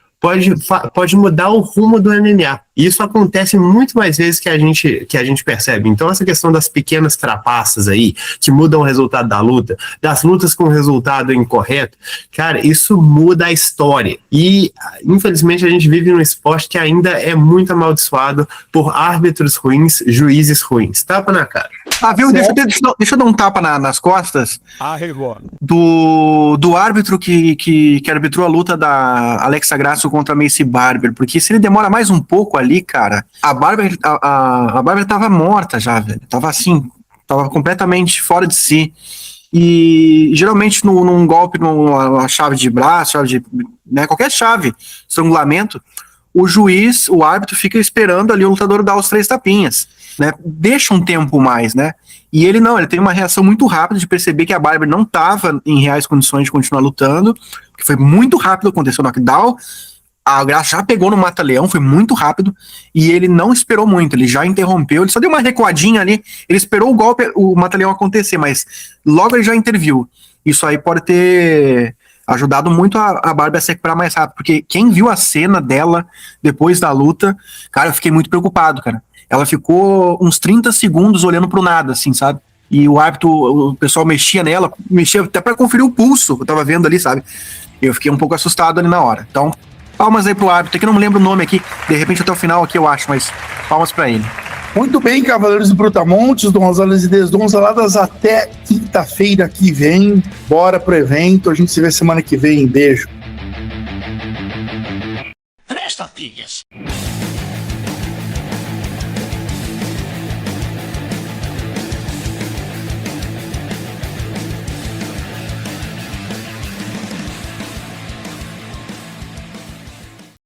pode mudar o rumo do MMA. E isso acontece muito mais vezes que a gente percebe. Então essa questão das pequenas trapaças aí, que mudam o resultado da luta, das lutas com resultado incorreto, cara, isso muda a história. E infelizmente a gente vive num esporte que ainda é muito amaldiçoado por árbitros ruins, juízes ruins. Tapa na cara. Viu? Deixa eu dar um tapa nas costas do árbitro que arbitrou a luta da Alexa Grasso contra a Maycee Barber, porque se ele demora mais um pouco ali, cara, a Barber tava morta já, velho, tava completamente fora de si, e geralmente num golpe, numa chave de braço, né, qualquer chave, estrangulamento, o árbitro fica esperando ali o lutador dar os 3 tapinhas, né, deixa um tempo mais, né, e ele tem uma reação muito rápida de perceber que a Barber não estava em reais condições de continuar lutando, porque foi muito rápido, aconteceu o knockdown, a Graça já pegou no mata-leão, foi muito rápido, e ele não esperou muito, ele já interrompeu, ele só deu uma recuadinha ali, ele esperou o golpe, o mata-leão acontecer, mas logo ele já interviu. Isso aí pode ter ajudado muito a Barbie a se recuperar mais rápido, porque quem viu a cena dela depois da luta, cara, eu fiquei muito preocupado, cara. Ela ficou uns 30 segundos olhando pro nada, assim, sabe? E o árbitro, o pessoal mexia nela, mexia até pra conferir o pulso, eu tava vendo ali, sabe? Eu fiquei um pouco assustado ali na hora. Então, palmas aí pro árbitro, que eu não me lembro o nome aqui, de repente até o final aqui eu acho, mas palmas pra ele. Muito bem, Cavaleiros e Brutamontes, donzelas e desdonzeladas, até quinta-feira que vem. Bora pro evento, a gente se vê semana que vem. Beijo. Presta, filhas.